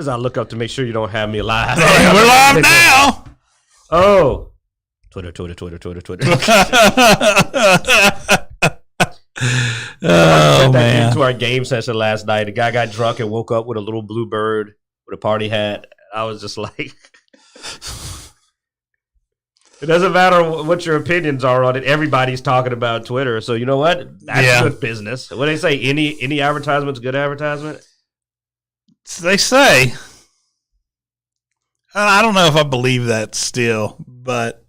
As I look up to make sure you don't have me live. Hey, we're live now. Oh. Twitter. Oh, man. To our game session last night. The guy got drunk and woke up with a little blue bird with a party hat. I was just like, it doesn't matter what your opinions are on it. Everybody's talking about Twitter. So you know what? That's good business. What do they say? Any advertisement's good advertisement? They say. I don't know if I believe that still, but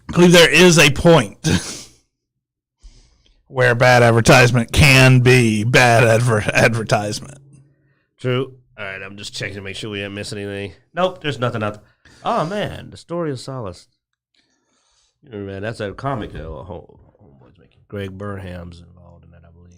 I believe there is a point where bad advertisement can be bad advertisement. True. All right, I'm just checking to make sure we didn't miss anything. Nope, there's nothing out. Oh, man, the story of Solace. Man, that's a comic that Homeboy's making. Greg Burnham's involved in that, I believe.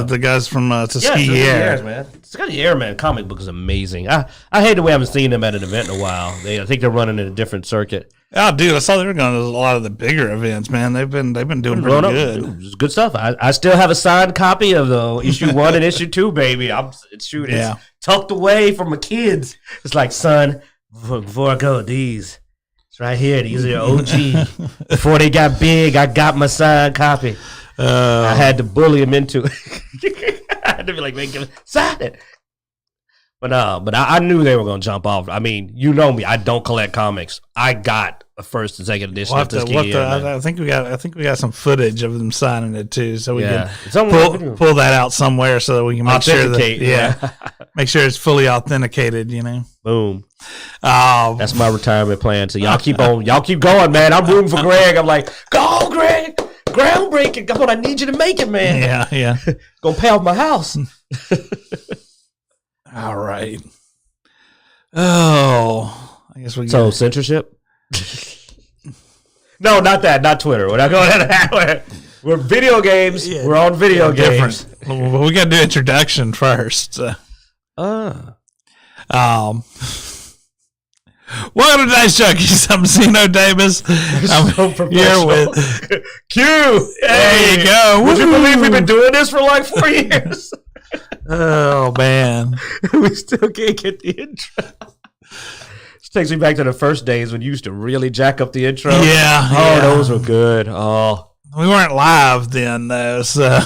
The guys from Tuskegee Air. Man. Tuskegee Air, man, comic book is amazing. I hate that we haven't seen them at an event in a while. I think they're running in a different circuit. Oh, dude, I saw they were going to a lot of the bigger events, man. They've been doing pretty good. Dude, it's good stuff. I still have a signed copy of the issue 1 and issue 2, baby. It's tucked away from my kids. It's like, son, before I go, these. It's right here. These are OG. Before they got big, I got my signed copy. I had to bully him into it. I had to be like, man, sign it. But I knew they were going to jump off. I mean, you know me. I don't collect comics. I got a first and second edition of Tuskegee. I think we got some footage of them signing it too, so we can pull that out somewhere so that we can make sure that make sure it's fully authenticated. You know, boom. That's my retirement plan. So y'all keep going, man. I'm rooting for Greg. I'm like, go, Greg. Groundbreaking. Come on, I need you to make it, man. Yeah. Gonna pay off my house. All right. Oh, I guess we. So censorship? No, not that. Not Twitter. We're not going to that. We're video games. Yeah. We're on video games. Well, we got to do introduction first. Welcome to Dicejunkies. I'm Xenodamus. I'm here with Q. There you go. Would you believe we've been doing this for like 4 years? Oh, man. We still can't get the intro. This takes me back to the first days when you used to really jack up the intro. Yeah. Those were good. Oh. We weren't live then, though, so.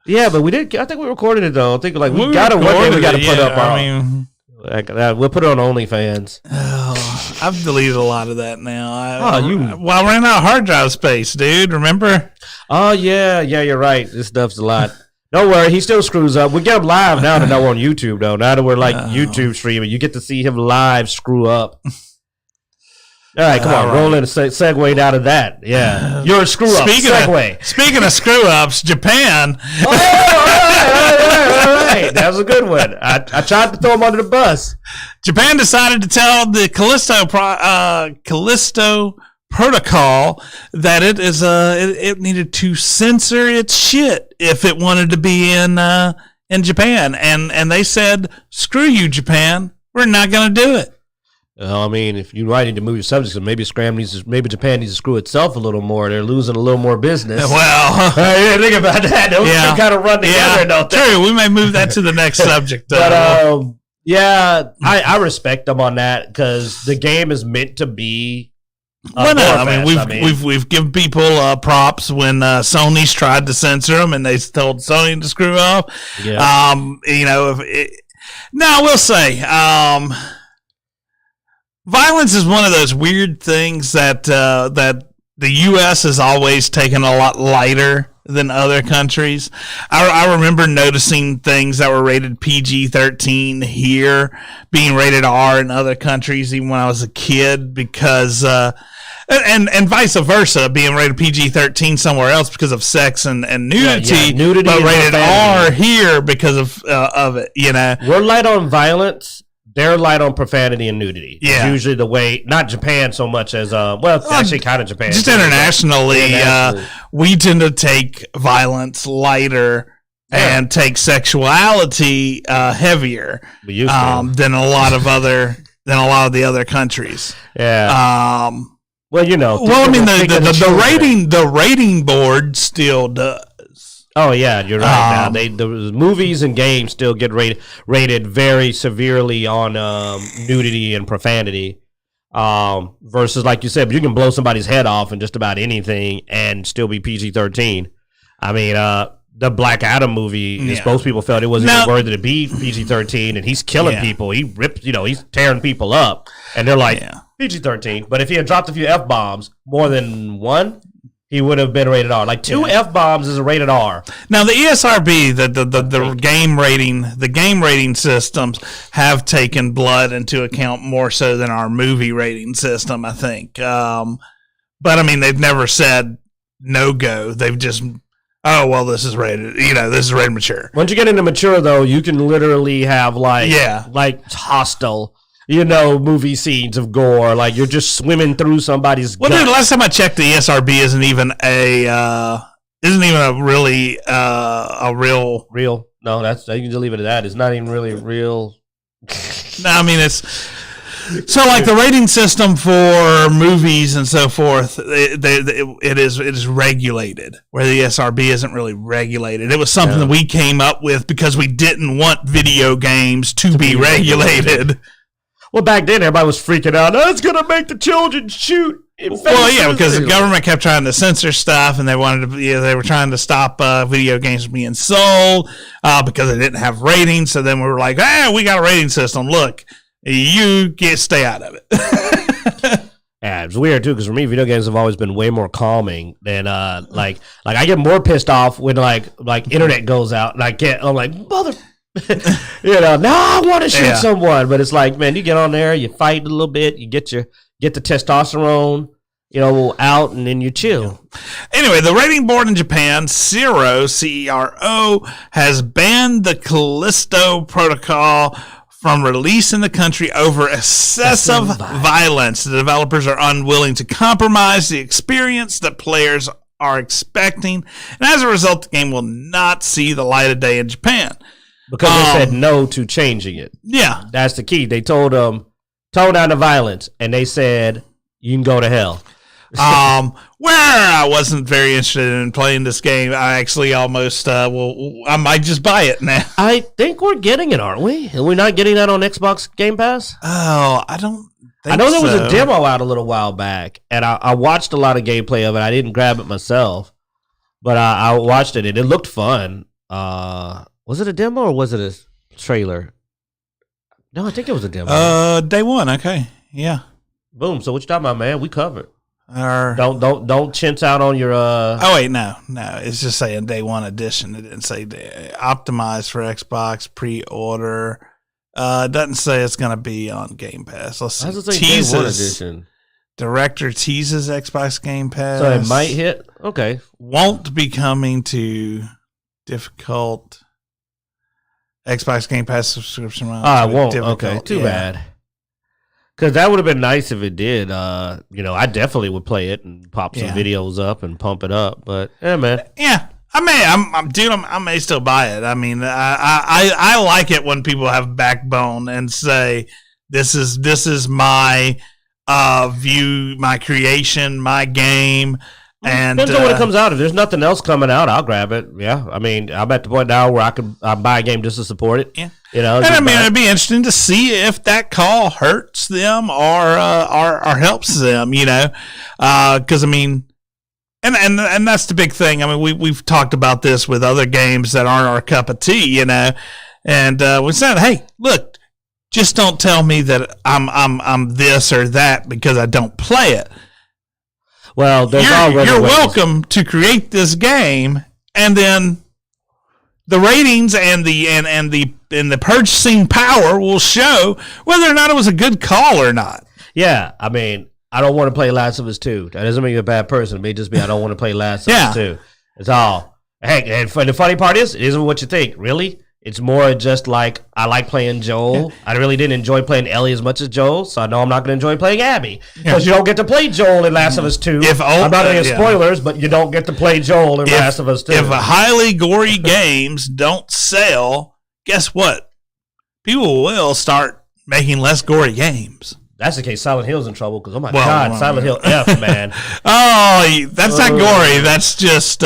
Yeah, but we did. I think we recorded it, though. I think we got to put up our. We'll put it on OnlyFans. Oh, I've deleted a lot of that now. I ran out of hard drive space, dude. Remember? Oh, yeah, you're right. This stuff's a lot. Don't worry, he still screws up. We get him live now that we're on YouTube, though. Now that we're like YouTube streaming, you get to see him live screw up. All right, come on, roll in a segue out of that. Yeah, you're a screw up. Speaking of screw ups, Japan. All right. That was a good one. I tried to throw him under the bus. Japan decided to tell the Callisto Protocol that it needed to censor its shit if it wanted to be in Japan, and they said, "Screw you, Japan. We're not going to do it." I mean, if you need to move your subjects, maybe Japan needs to screw itself a little more. They're losing a little more business. Well, think about that. Those two kind of run together, don't they? True. We may move that to the next subject. But I respect them on that because the game is meant to be. We've given people props when Sony's tried to censor them and they told Sony to screw up. Yeah. Now we'll say. Violence is one of those weird things that the U.S. has always taken a lot lighter than other countries. I remember noticing things that were rated PG-13 here being rated R in other countries, even when I was a kid, because and vice versa, being rated PG-13 somewhere else because of sex and nudity, but rated R here because of it. You know, we're light on violence. They're light on profanity and nudity. Yeah. It's usually the way, not Japan so much as, actually kind of Japan. Just internationally, we tend to take violence lighter and take sexuality heavier than a lot of the other countries. Yeah. Well, you know. Well, I mean, the rating board still does. Oh yeah, you're right. Now the movies and games still get rated very severely on nudity and profanity. Versus, like you said, you can blow somebody's head off in just about anything and still be PG-13. I mean, the Black Adam movie, most people felt it wasn't even worthy to be PG-13, and he's killing people. He rips, he's tearing people up, and they're like PG-13. But if he had dropped a few F-bombs, more than one, he would have been rated R. Like 2 F-bombs is a rated R. Now the ESRB, the game rating systems have taken blood into account more so than our movie rating system, I think. But I mean, they've never said no go. They've just, this is rated. This is rated mature. Once you get into mature, though, you can literally have like hostile. Movie scenes of gore, like you're just swimming through somebody's. Well, dude, last time I checked, the ESRB isn't even a really a real. No, you can just leave it at that. It's not even really real. No, I mean it's so like the rating system for movies and so forth. It is regulated, where the ESRB isn't really regulated. It was something that we came up with because we didn't want video games to be regulated. Well, back then, everybody was freaking out. Oh, it's going to make the children shoot. Well, yeah, because the government kept trying to censor stuff, and they were trying to stop video games from being sold because they didn't have ratings. So then we were like, we got a rating system. Look, you stay out of it. Yeah, it's weird, too, because for me, video games have always been way more calming than, like I get more pissed off when, like internet goes out, and I'm like, mother... now I want to shoot someone, but it's like, man, you get on there, you fight a little bit, you get the testosterone, out, and then you chill. Anyway, the rating board in Japan, CERO, has banned the Callisto Protocol from release in the country over excessive violence. The developers are unwilling to compromise the experience that players are expecting, and as a result, the game will not see the light of day in Japan. Because they said no to changing it. Yeah. That's the key. They told them, tone down the violence, and they said, you can go to hell. Where I wasn't very interested in playing this game, I actually almost, I might just buy it now. I think we're getting it, aren't we? Are we not getting that on Xbox Game Pass? Oh, I don't think I know there was a demo out a little while back, and I watched a lot of gameplay of it. I didn't grab it myself, but I watched it, and it looked fun. Was it a demo or was it a trailer? No, I think it was a demo. Day one. Okay, yeah. Boom. So what you talking about, man? We covered. Don't chintz out on your. Oh wait, no. It's just saying day one edition. It didn't say optimized for Xbox pre-order. It doesn't say it's gonna be on Game Pass. Let's see. Day one edition. Director teases Xbox Game Pass. So it might hit. Okay. Won't be coming to difficult. Xbox Game Pass subscription. I won't. Okay, too bad. Because that would have been nice if it did. I definitely would play it and pop some videos up and pump it up. But man. Yeah, I may still buy it. I mean, I like it when people have backbone and say this is my view, my creation, my game. And depends on when it comes out. If there's nothing else coming out, I'll grab it. Yeah, I mean, I'm at the point now where I buy a game just to support it. Yeah, and I mean, it'd be interesting to see if that call hurts them or helps them. Because I mean, and that's the big thing. I mean, we've talked about this with other games that aren't our cup of tea. And we said, hey, look, just don't tell me that I'm this or that because I don't play it. Well, you're welcome to create this game, and then the ratings and the purchasing power will show whether or not it was a good call or not. Yeah, I mean, I don't want to play Last of Us 2. That doesn't make you a bad person. It may just be I don't want to play Last of Us 2. It's all. Hey, and the funny part is, it isn't what you think. Really? It's more just like, I like playing Joel. I really didn't enjoy playing Ellie as much as Joel, so I know I'm not going to enjoy playing Abby. Because you don't get to play Joel in Last of Us 2. I'm not going to get spoilers, but you don't get to play Joel in Last of Us 2. If highly gory games don't sell, guess what? People will start making less gory games. That's the case. Silent Hill's in trouble because, God, Silent Hill F, man. Oh, that's not gory. That's just...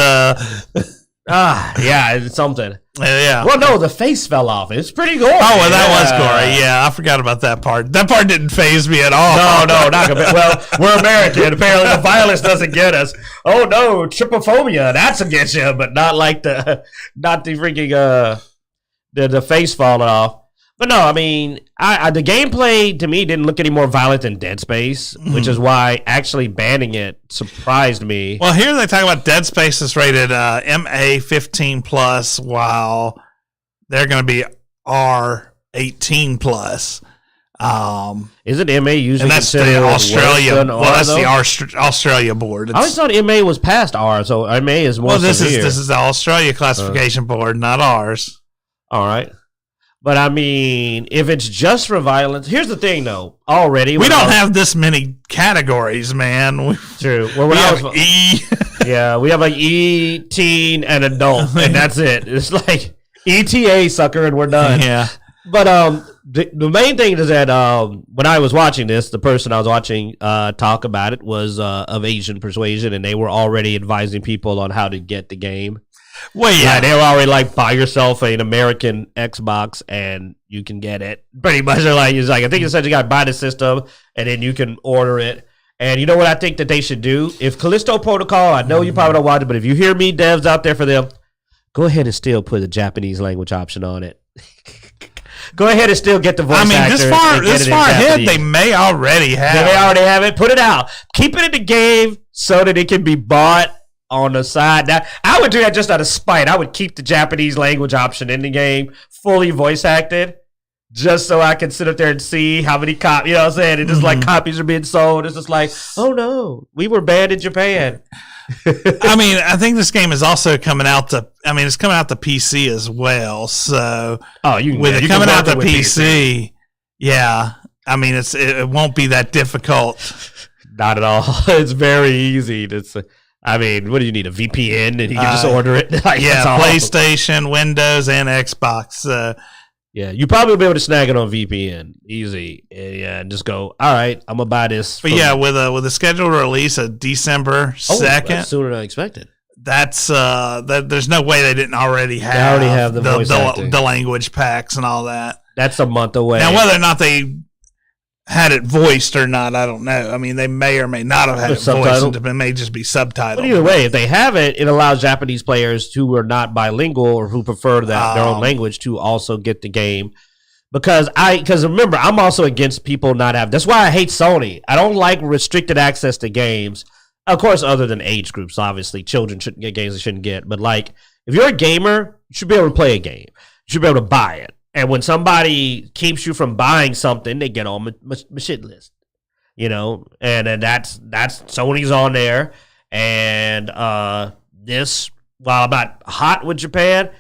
Yeah, it's something. Yeah. Well, no, the face fell off. It's pretty gory. Oh, well, that was gory. Yeah, I forgot about that part. That part didn't faze me at all. No, not a bit. Well, we're American. Apparently, the violence doesn't get us. Oh no, trypophobia, that's against you, but not the freaking the face falling off. But no, I mean, the gameplay to me didn't look any more violent than Dead Space, which is why actually banning it surprised me. Well, here they talk about Dead Space is rated MA 15 plus, while they're going to be R 18 plus. Isn't MA usually and that's the Australia? Well, that's the Australia board. I always thought MA was past R, so MA is more. Well, this is the Australia classification board, not ours. All right. But I mean, if it's just for violence, here's the thing, though. Already, we don't have this many categories, man. True. Well, when I was E, yeah, we have like E, teen, and adult, and that's it. It's like ETA, sucker, and we're done. Yeah. But the main thing is that when I was watching this, the person I was watching talk about it was of Asian persuasion, and they were already advising people on how to get the game. Well, yeah, they were already like, buy yourself an American Xbox and you can get it. Pretty much, they're like, I think it said you got to buy the system and then you can order it. And you know what I think that they should do? If Callisto Protocol, I know you probably don't watch it, but if you hear me, devs out there for them, go ahead and still put a Japanese language option on it. Go ahead and still get the voice actor. This far ahead, they may already have. They may already have it. Put it out. Keep it in the game so that it can be bought on the side. Now, I would do that just out of spite. I would keep the Japanese language option in the game, fully voice acted, just so I can sit up there and see how many copies, you know what I'm saying? And just like copies are being sold. It's just like, oh no, we were banned in Japan. I mean, I think this game is also coming out it's coming out to PC as well. So, with it coming out to PC, yeah, I mean, it won't be that difficult. Not at all. It's very easy. I mean, what do you need, a VPN, and you can just order it? PlayStation, Windows, and Xbox. Yeah, you probably will be able to snag it on VPN, easy. Yeah, and just go, all right, I'm going to buy this. But yeah, with a scheduled release of December 2nd. That's sooner than I expected. That's, there's no way they didn't already have, the language packs and all that. That's a month away. Now, whether or not they had it voiced or not, I don't know. I mean, they may or may not have had it voiced. It may just be subtitled. But either way, if they have it, it allows Japanese players who are not bilingual or who prefer their own language to also get the game. Because remember, I'm also against people not having. That's why I hate Sony. I don't like restricted access to games. Of course, other than age groups, obviously, children shouldn't get games they shouldn't get. But like, if you're a gamer, you should be able to play a game. You should be able to buy it. And when somebody keeps you from buying something, they get on my shit list, you know. And then that's Sony's on there. And this, while I'm not hot with Japan,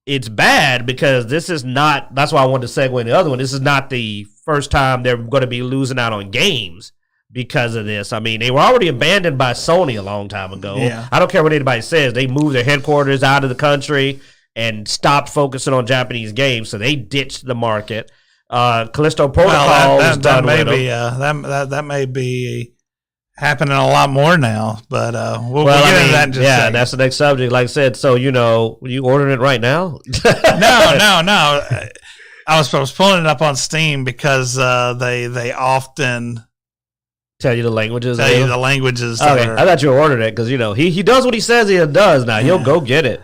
it's bad because this is not. That's why I wanted to segue into the other one. This is not the first time they're going to be losing out on games because of this. I mean, they were already abandoned by Sony a long time ago. Yeah. I don't care what anybody says. They moved their headquarters out of the country and stopped focusing on Japanese games, so they ditched the market. Callisto Protocol is done with them. That may be happening a lot more now, but we'll get into that in just a second. That's the next subject. Like I said, so you ordering it right now? No. I was pulling it up on Steam because they often tell you the languages. Okay, I thought you ordered it because he does what he says he does. Now he'll go get it.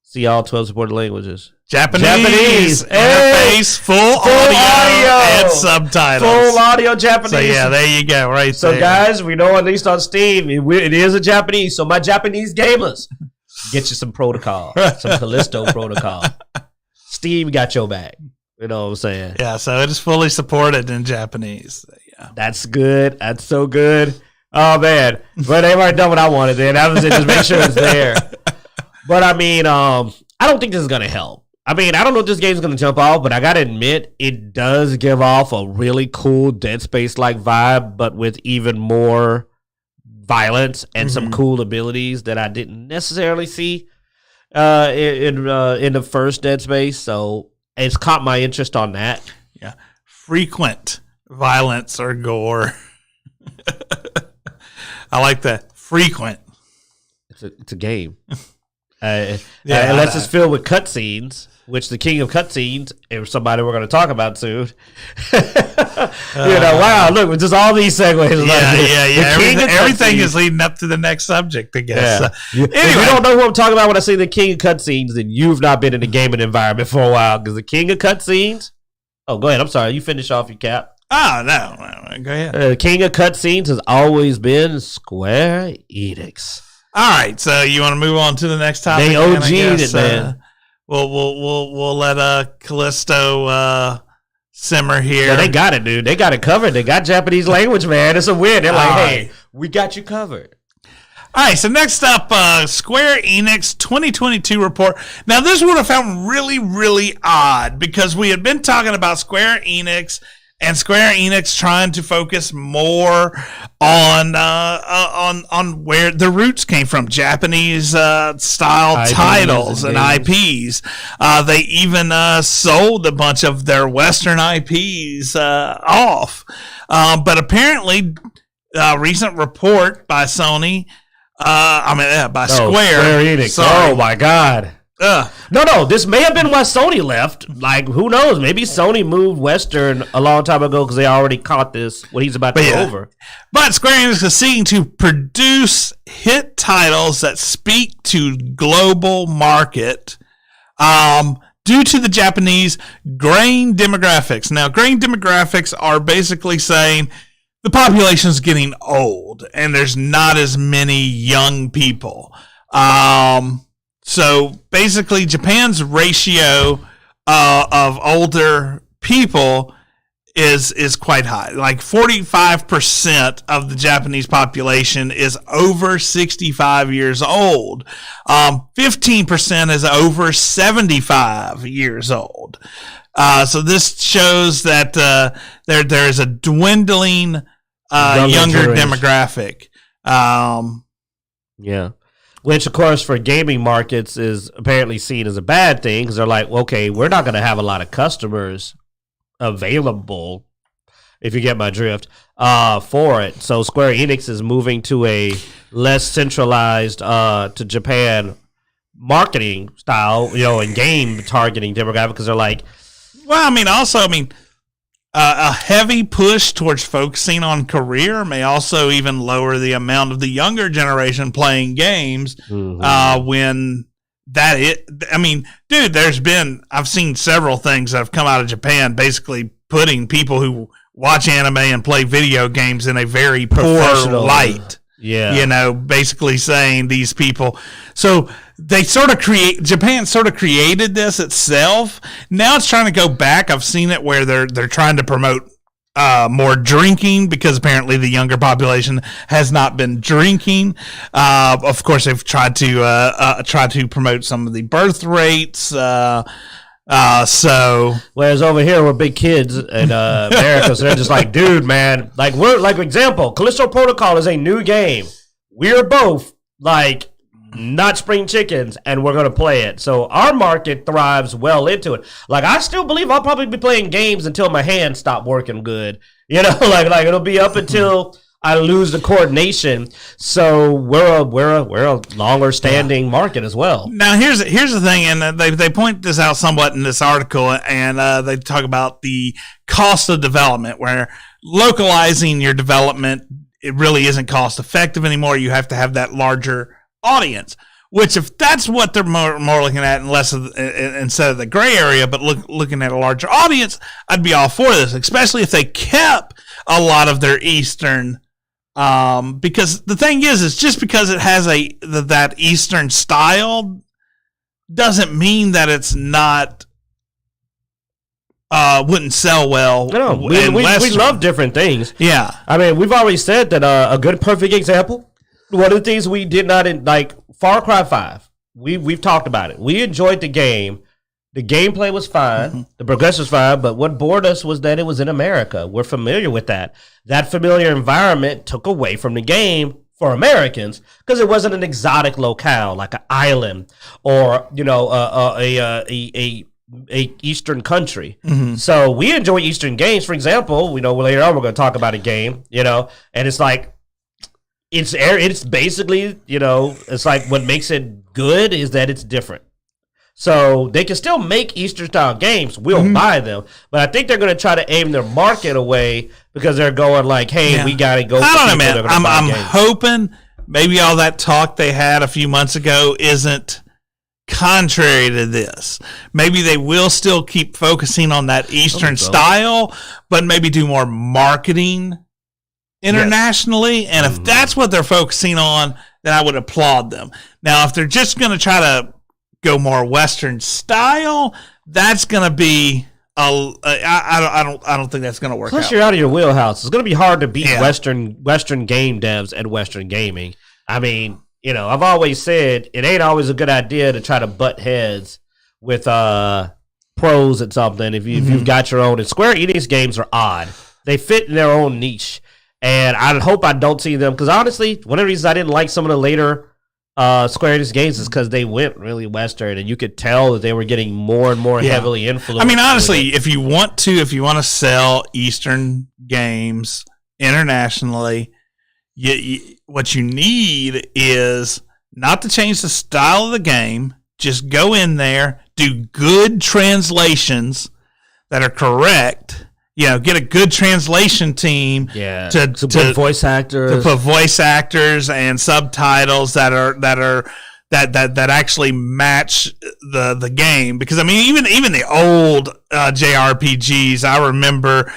See all 12 supported languages. Japanese interface, full audio and subtitles. Full audio Japanese. So yeah, there you go, right so there. So guys, we know at least on Steam, it is a Japanese. So my Japanese gamers, get you some protocol, some Callisto protocol. Steam got your back. You know what I'm saying? Yeah, so it is fully supported in Japanese. Yeah. That's good. That's so good. Oh man, but they've already done what I wanted. Then that was it. Just make sure it's there. But I mean, I don't think this is gonna help. I mean, I don't know if this game's gonna jump off, but I gotta admit, it does give off a really cool Dead Space-like vibe, but with even more violence and some cool abilities that I didn't necessarily see in the first Dead Space. So it's caught my interest on that. Yeah, frequent violence or gore. I like that. Frequent. It's a game. Unless it's filled with cutscenes, which the king of cutscenes is somebody we're going to talk about soon. Wow, look, just all these segues. Everything is leading up to the next subject, I guess. Anyway, if you don't know who I'm talking about when I say the king of cutscenes, then you've not been in the gaming environment for a while, because the king of cutscenes. Oh, go ahead. I'm sorry. You finish off your cap. Oh, no. Go ahead. The king of cutscenes has always been Square Enix. All right, so you want to move on to the next topic? They OG'd it, man. We'll let Callisto simmer here. Yeah, they got it, dude. They got it covered. They got Japanese language, man. It's a win. They're like, hey, we got you covered. All right, so next up, Square Enix 2022 report. Now, this would have found really, really odd, because we had been talking about Square Enix and Square Enix trying to focus more on where the roots came from, Japanese style titles and IPs. They even sold a bunch of their Western IPs off. But apparently, a recent report by Sony, by Square Enix. Sorry. Oh my God. No, this may have been why Sony left. Like, who knows? Maybe Sony moved Western a long time ago because they already caught what he's about to go over. But Square Enix is seeking to produce hit titles that speak to global market due to the Japanese graying demographics. Now, graying demographics are basically saying the population is getting old and there's not as many young people. So basically, Japan's ratio of older people is quite high. Like 45% of the Japanese population is over 65 years old. 15% is over 75 years old. So this shows that there is a dwindling younger demographic. Yeah. Which, of course, for gaming markets is apparently seen as a bad thing, because they're like, okay, we're not going to have a lot of customers available, if you get my drift, for it. So Square Enix is moving to a less centralized to Japan marketing style, and game targeting demographic, because they're like, a heavy push towards focusing on career may also even lower the amount of the younger generation playing games. When I've seen several things that have come out of Japan basically putting people who watch anime and play video games in a very poor light. Yeah. Basically saying these people. So Japan sort of created this itself. Now it's trying to go back. I've seen it where they're trying to promote more drinking, because apparently the younger population has not been drinking. Of course, they've tried to promote some of the birth rates. Whereas over here we're big kids in America, so they're just like, dude, man, like for example, Callisto Protocol is a new game. We're both like not spring chickens, and we're gonna play it. So our market thrives well into it. Like, I still believe I'll probably be playing games until my hands stop working good. Like it'll be up until I lose the coordination. So we're a longer standing market as well. Now here's the thing, and they point this out somewhat in this article, and they talk about the cost of development, where localizing your development, it really isn't cost effective anymore. You have to have that larger audience. Which, if that's what they're more looking at, instead of the gray area, but looking at a larger audience, I'd be all for this, especially if they kept a lot of their Eastern. Because the thing is just because it has that Eastern style doesn't mean that it's not wouldn't sell well. No, we love different things. Yeah, we've always said that a good perfect example. One of the things we did not like Far Cry 5. We've talked about it. We enjoyed the game. The gameplay was fine. Mm-hmm. The progression was fine. But what bored us was that it was in America. We're familiar with that. That familiar environment took away from the game for Americans because it wasn't an exotic locale like an island or a Eastern country. Mm-hmm. So we enjoy Eastern games. For example, later on we're going to talk about a game. And it's like, it's basically, it's like what makes it good is that it's different. So they can still make Eastern style games. We'll buy them, but I think they're going to try to aim their market away because they're going like, "Hey, we got to go." I don't know, man. I'm hoping maybe all that talk they had a few months ago isn't contrary to this. Maybe they will still keep focusing on that Eastern style, but maybe do more marketing internationally. Yes. And if that's what they're focusing on, then I would applaud them. Now, if they're just going to try to go more Western style, that's going to be I don't think that's going to work. Plus, you're out of your wheelhouse. It's going to be hard to beat Western game devs and Western gaming. I mean, I've always said it ain't always a good idea to try to butt heads with pros at something if you've got your own. And Square Enix games are odd. They fit in their own niche, and I hope I don't see them because honestly, one of the reasons I didn't like some of the later Square Enix games is because they went really Western, and you could tell that they were getting more and more heavily influenced. I mean, honestly, if you want to sell Eastern games internationally, what you need is not to change the style of the game. Just go in there, do good translations that are correct. Get a good translation team to put voice actors and subtitles that actually match the game. Because I mean, even the old JRPGs, I remember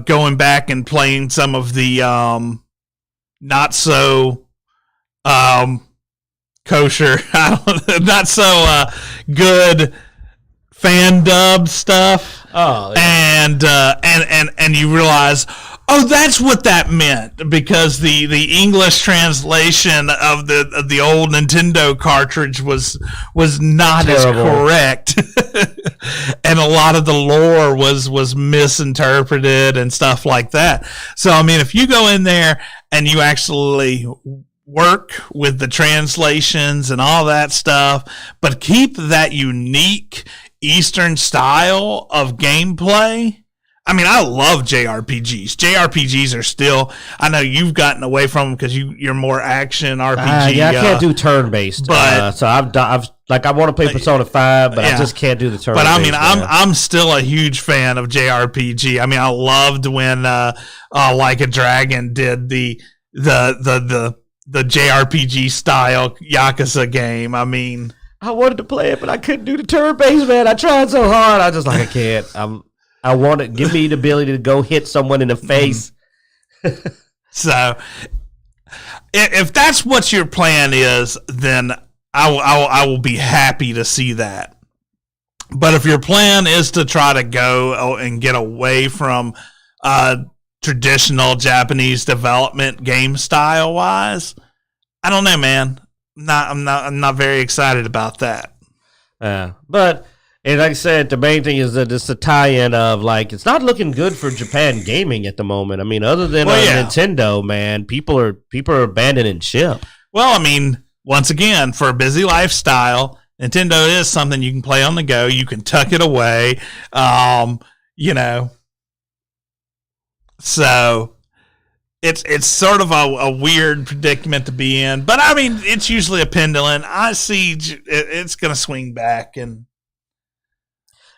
going back and playing some of the not so kosher, not so good fan dubbed stuff. Oh, yeah. And you realize, that's what that meant, because the English translation of the old Nintendo cartridge was not terrible. As correct, and a lot of the lore was misinterpreted and stuff like that. So I mean, if you go in there and you actually work with the translations and all that stuff, but keep that unique Eastern style of gameplay. I mean, I love JRPGs. JRPGs are still, I know you've gotten away from them because you're more action RPG. I can't do turn-based. But so I want to play Persona 5, but I just can't do the turn-based. But I mean, I'm still a huge fan of JRPG. I mean, I loved when Like a Dragon did the JRPG style Yakuza game. I mean, I wanted to play it, but I couldn't do the turn-based, man. I tried so hard. I just I can't. I want to give me the ability to go hit someone in the face. So, if that's what your plan is, then I will be happy to see that. But if your plan is to try to go and get away from traditional Japanese development game style wise, I don't know, man. I'm not very excited about that. But and like I said, the main thing is that it's a tie-in of it's not looking good for Japan gaming at the moment. I mean, other than Nintendo, man, people are abandoning ship. Well, I mean, once again, for a busy lifestyle, Nintendo is something you can play on the go. You can tuck it away, So it's sort of a weird predicament to be in, but I mean, it's usually a pendulum. I see it's going to swing back, and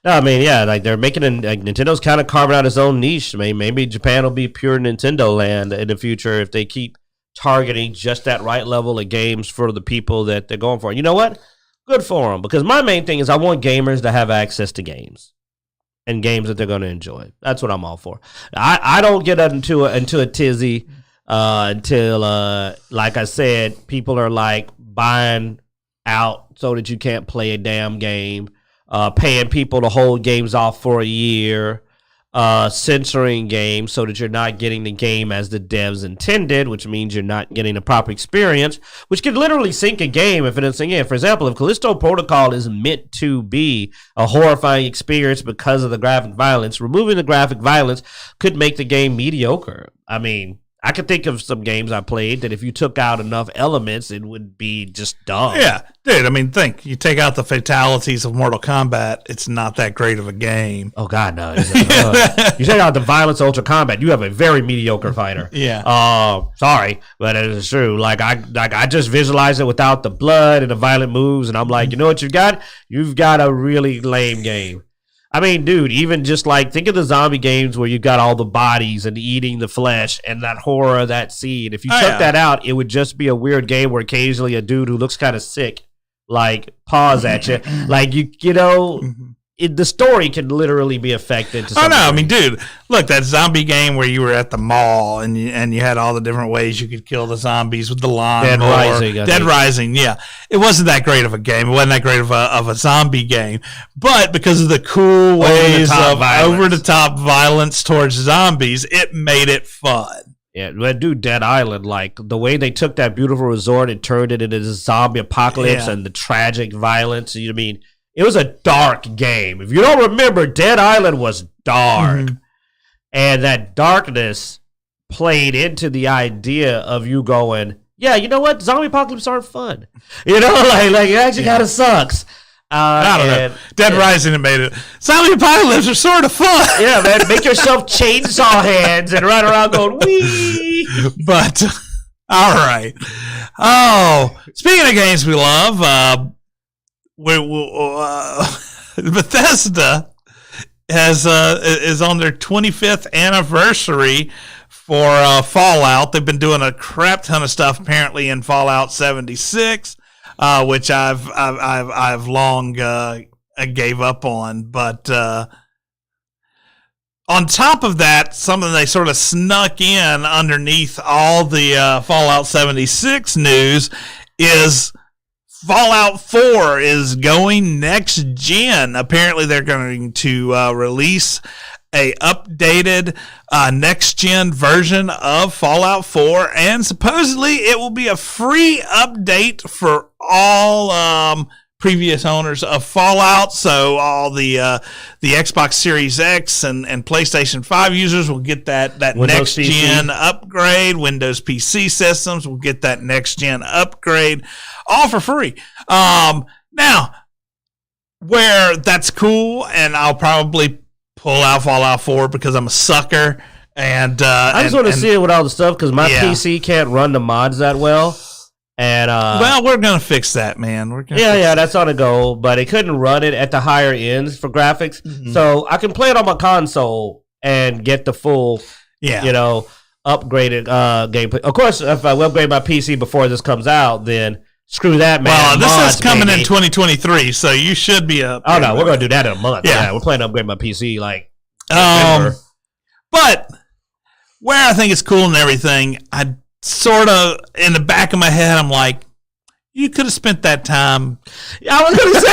no, I mean, they're making Nintendo's kind of carving out its own niche. I mean, maybe Japan will be pure Nintendo land in the future if they keep targeting just that right level of games for the people that they're going for. You know what? Good for them, because my main thing is I want gamers to have access to games. And games that they're going to enjoy. That's what I'm all for. I don't get into a tizzy until, like I said, people are buying out so that you can't play a damn game, paying people to hold games off for a year, censoring games so that you're not getting the game as the devs intended, which means you're not getting a proper experience, which could literally sink a game if it isn't. For example, if Callisto Protocol is meant to be a horrifying experience because of the graphic violence, removing the graphic violence could make the game mediocre. I mean, I could think of some games I played that if you took out enough elements, it would be just dumb. Yeah, dude. I mean, think you take out the fatalities of Mortal Kombat, it's not that great of a game. Oh God, no! You take out the violence of Ultra Combat, you have a very mediocre fighter. Yeah. Sorry, but it is true. Like I just visualize it without the blood and the violent moves, and I'm like, you know what you've got? You've got a really lame game. I mean, dude, even just like think of the zombie games where you got all the bodies and eating the flesh and that horror of that scene. If you took that out, it would just be a weird game where occasionally a dude who looks kind of sick, like, paws at you. Like, you know, the story can literally be affected. To I mean, dude, look, that zombie game where you were at the mall and you had all the different ways you could kill the zombies with the lawn. Dead Rising, yeah. It wasn't that great of a game. It wasn't that great of a zombie game. But because of the cool ways of over-the-top violence towards zombies, it made it fun. Yeah, but dude, Dead Island, like the way they took that beautiful resort and turned it into this zombie apocalypse and the tragic violence. You know what I mean? It was a dark game. If you don't remember, Dead Island was dark. And that darkness played into the idea of you going, yeah, you know what? Zombie apocalypse aren't fun. You know, like it actually kind of sucks. I don't know. Dead Rising made it. Zombie apocalypse are sort of fun. Yeah, man. Make yourself chainsaw hands and run around going, wee. But, all right. Oh, speaking of games we love, Bethesda is on their 25th anniversary for Fallout. They've been doing a crap ton of stuff apparently in Fallout 76, which I've long gave up on. But on top of that, something they sort of snuck in underneath all the Fallout 76 news is Fallout 4 is going next gen. Apparently, they're going to release a updated next gen version of Fallout 4, and supposedly it will be a free update for all previous owners of Fallout. So all the Xbox Series X and PlayStation 5 users will get that next gen upgrade. Windows PC systems will get that next gen upgrade, all for free. Now, where that's cool, and I'll probably pull out Fallout 4 because I'm a sucker. And I just want to see it with all the stuff because my PC can't run the mods that well. And well, we're gonna fix that, man. That's on the go. But it couldn't run it at the higher ends for graphics, so I can play it on my console and get the full, upgraded gameplay. Of course, if I upgrade my PC before this comes out, then screw that, man. Well, this is coming in 2023, so you should be up. Oh no, we're gonna do that in a month. Yeah, we're planning to upgrade my PC like November. But where I think it's cool and everything, I sort of, in the back of my head, I'm like, you could have spent that time. I was going to say,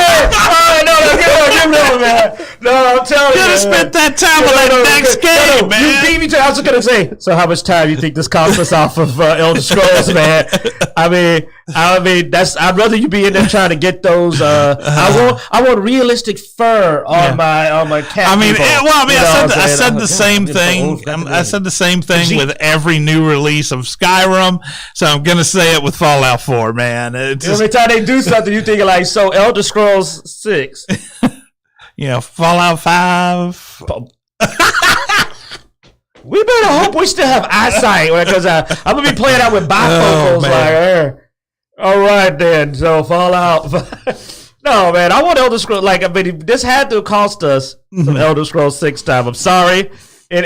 give me that, man. No, I'm telling you. You could have spent that time on that next game, man. You beat me to, I was just going to say, so how much time you think this cost us off of Elder Scrolls, man? I mean, I'd rather you be in there trying to get those, I want realistic fur on my cat. I mean, I said the same thing. I said the same thing with every new release of Skyrim, so I'm going to say it with Fallout 4, man. Every time they do something, you think like, so Elder Scrolls 6. Fallout 5. We better hope we still have eyesight because I'm going to be playing out with bifocals. All right, then. So Fallout. No, man. I want Elder Scrolls. This had to cost us some Elder Scrolls 6 time. I'm sorry. And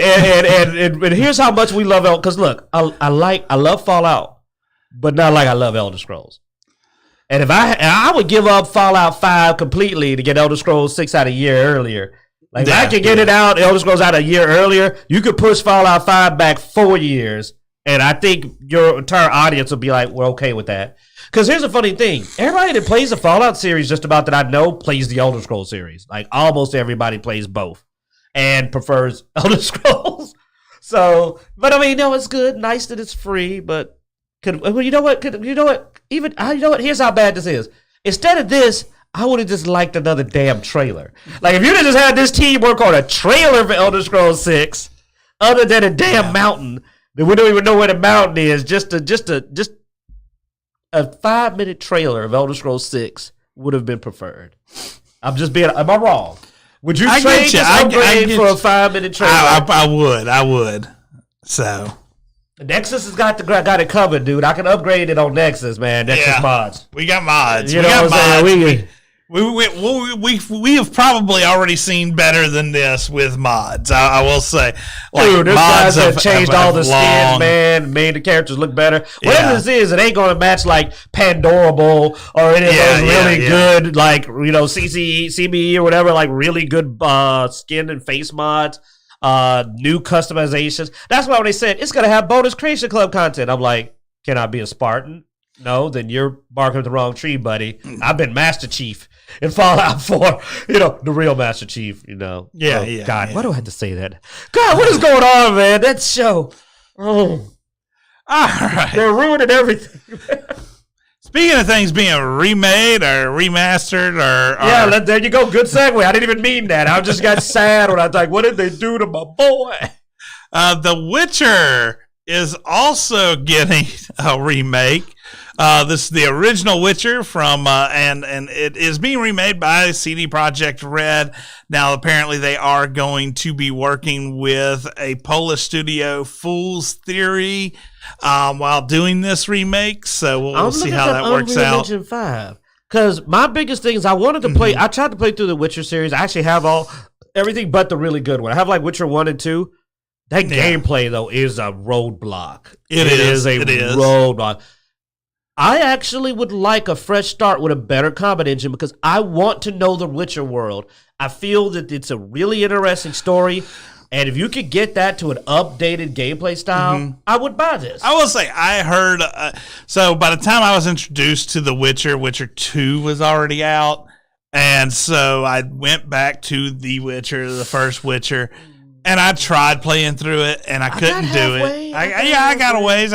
here's how much we love Elder. Because look, I love Fallout, but not like I love Elder Scrolls. And if I would give up Fallout 5 completely to get Elder Scrolls 6 out a year earlier. If I could get it out, Elder Scrolls out a year earlier, you could push Fallout 5 back 4 years, and I think your entire audience will be like, we're okay with that. Because here's a funny thing. Everybody that plays the Fallout series just about that I know plays the Elder Scrolls series. Like, almost everybody plays both and prefers Elder Scrolls. So, but I mean, no, it's good. Nice that it's free, but you know what? Here's how bad this is. Instead of this, I would have just liked another damn trailer. Like, if you'd have just had this team work on a trailer for Elder Scrolls 6, other than a damn mountain, We don't even know where the mountain is. Just a 5-minute trailer of Elder Scrolls 6 would have been preferred. I'm just being. Am I wrong? Would you trade this upgrade for a 5-minute trailer? I would. So Nexus has got it covered, dude. I can upgrade it on Nexus, man. Nexus mods. We got mods. You know what I'm saying? We have probably already seen better than this with mods. I will say, dude, this guys have changed all the skins, man. Made the characters look better. Whatever this is, it ain't going to match like Pandorable or any of those really good, like CBE or whatever, like really good skin and face mods. New customizations. That's why when they said it's gonna have bonus Creation Club content, I'm like, can I be a Spartan? No, then you're barking up the wrong tree, buddy. I've been Master Chief in Fallout 4, the real Master Chief, God, why do I have to say that? God, what is going on, man? That show. Oh. All right. They're ruining everything. Speaking of things being remade or remastered or there you go. Good segue. I didn't even mean that. I just got sad when I was like, what did they do to my boy? The Witcher is also getting a remake. This is the original Witcher from and it is being remade by CD Projekt Red. Now apparently they are going to be working with a Polish studio, Fool's Theory, while doing this remake. So we'll see how that works out. Engine 5. Because my biggest thing is I wanted to play. I tried to play through the Witcher series. I actually have everything but the really good one. I have like Witcher 1 and 2. That gameplay though is a roadblock. It is a roadblock. I actually would like a fresh start with a better combat engine because I want to know the Witcher world. I feel that it's a really interesting story, and if you could get that to an updated gameplay style, I would buy this. I will say, I heard, so by the time I was introduced to The Witcher, Witcher 2 was already out, and so I went back to The Witcher, the first Witcher, and I tried playing through it, and I couldn't do it. I got a ways,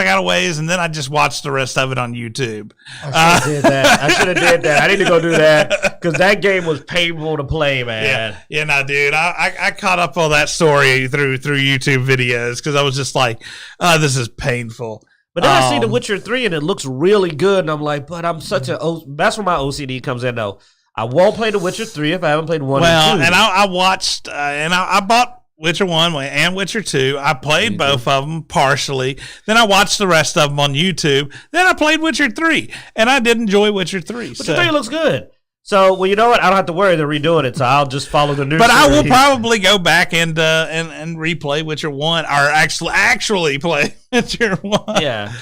and then I just watched the rest of it on YouTube. I should have did that. I need to go do that, because that game was painful to play, man. Yeah, no, dude. I caught up on that story through YouTube videos, because I was just like, this is painful. But then I see The Witcher 3, and it looks really good, and I'm like, but I'm such that's where my OCD comes in, though. I won't play The Witcher 3 if I haven't played 1 and 2. And I watched, and I bought Witcher 1 and Witcher 2. I played both of them partially. Then I watched the rest of them on YouTube. Then I played Witcher 3, and I did enjoy Witcher 3. Witcher 3 looks good. So, well, you know what? I don't have to worry. They're redoing it, so I'll just follow the news. But I will probably go back and replay Witcher 1, or actually play Witcher 1. Yeah.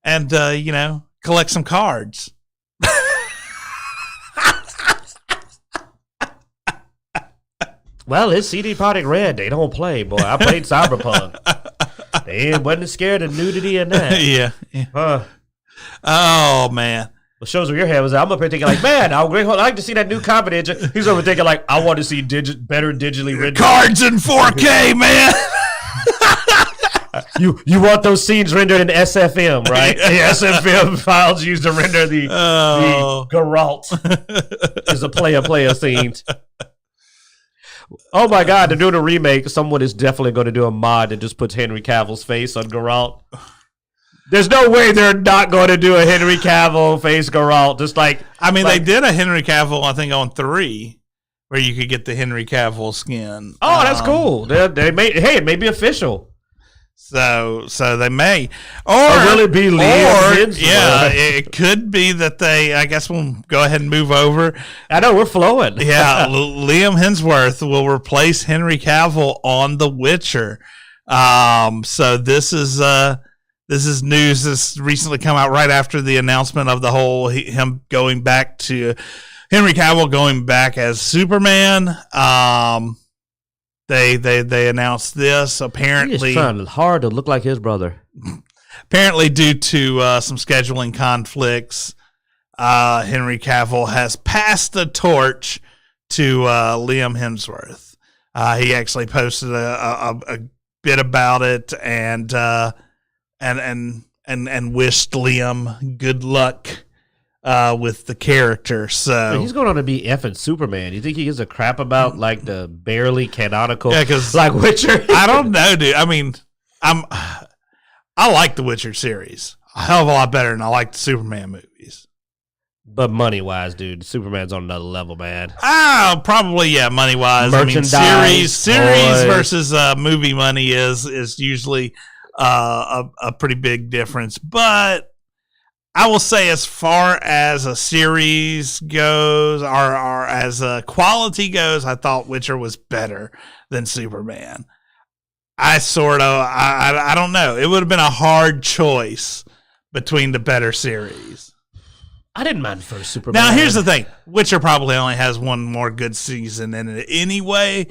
And collect some cards. Well, it's CD Projekt Red. They don't play, boy. I played Cyberpunk. They wasn't scared of nudity in that. Yeah. Oh, man. What shows where your head was at. I'm up here thinking like, man, I would like to see that new combat engine. He's over thinking like, I want to see better digitally rendered cards in 4K, man. You want those scenes rendered in SFM, right? The SFM files used to render the Geralt is a player scenes. Oh my God, they're doing a remake. Someone is definitely going to do a mod that just puts Henry Cavill's face on Geralt. There's no way they're not going to do a Henry Cavill face Geralt. Just like they did a Henry Cavill, I think, on 3, where you could get the Henry Cavill skin. Oh, that's cool. It may be official. So they may, or will it be Liam? It could be that they. I guess we'll go ahead and move over. I know we're flowing. Yeah, Liam Hemsworth will replace Henry Cavill on The Witcher. So this is news that's recently come out right after the announcement of the whole him going back to Henry Cavill going back as Superman. They announced this. Apparently, he's trying hard to look like his brother. Apparently, due to some scheduling conflicts, Henry Cavill has passed the torch to Liam Hemsworth. He actually posted a bit about it and wished Liam good luck with the character. So he's going on to be effing Superman. You think he gives a crap about like the barely canonical because like Witcher? I don't know, dude. I mean, I like the Witcher series a hell of a lot better than I like the Superman movies. But money-wise, dude, Superman's on another level, man. Probably, yeah, money-wise. Merchandise, I mean, series toys. versus movie money is usually a pretty big difference. But I will say, as far as a series goes, or as a quality goes, I thought Witcher was better than Superman. I don't know. It would have been a hard choice between the better series. I didn't mind first Superman. Now, here's the thing. Witcher probably only has one more good season in it anyway,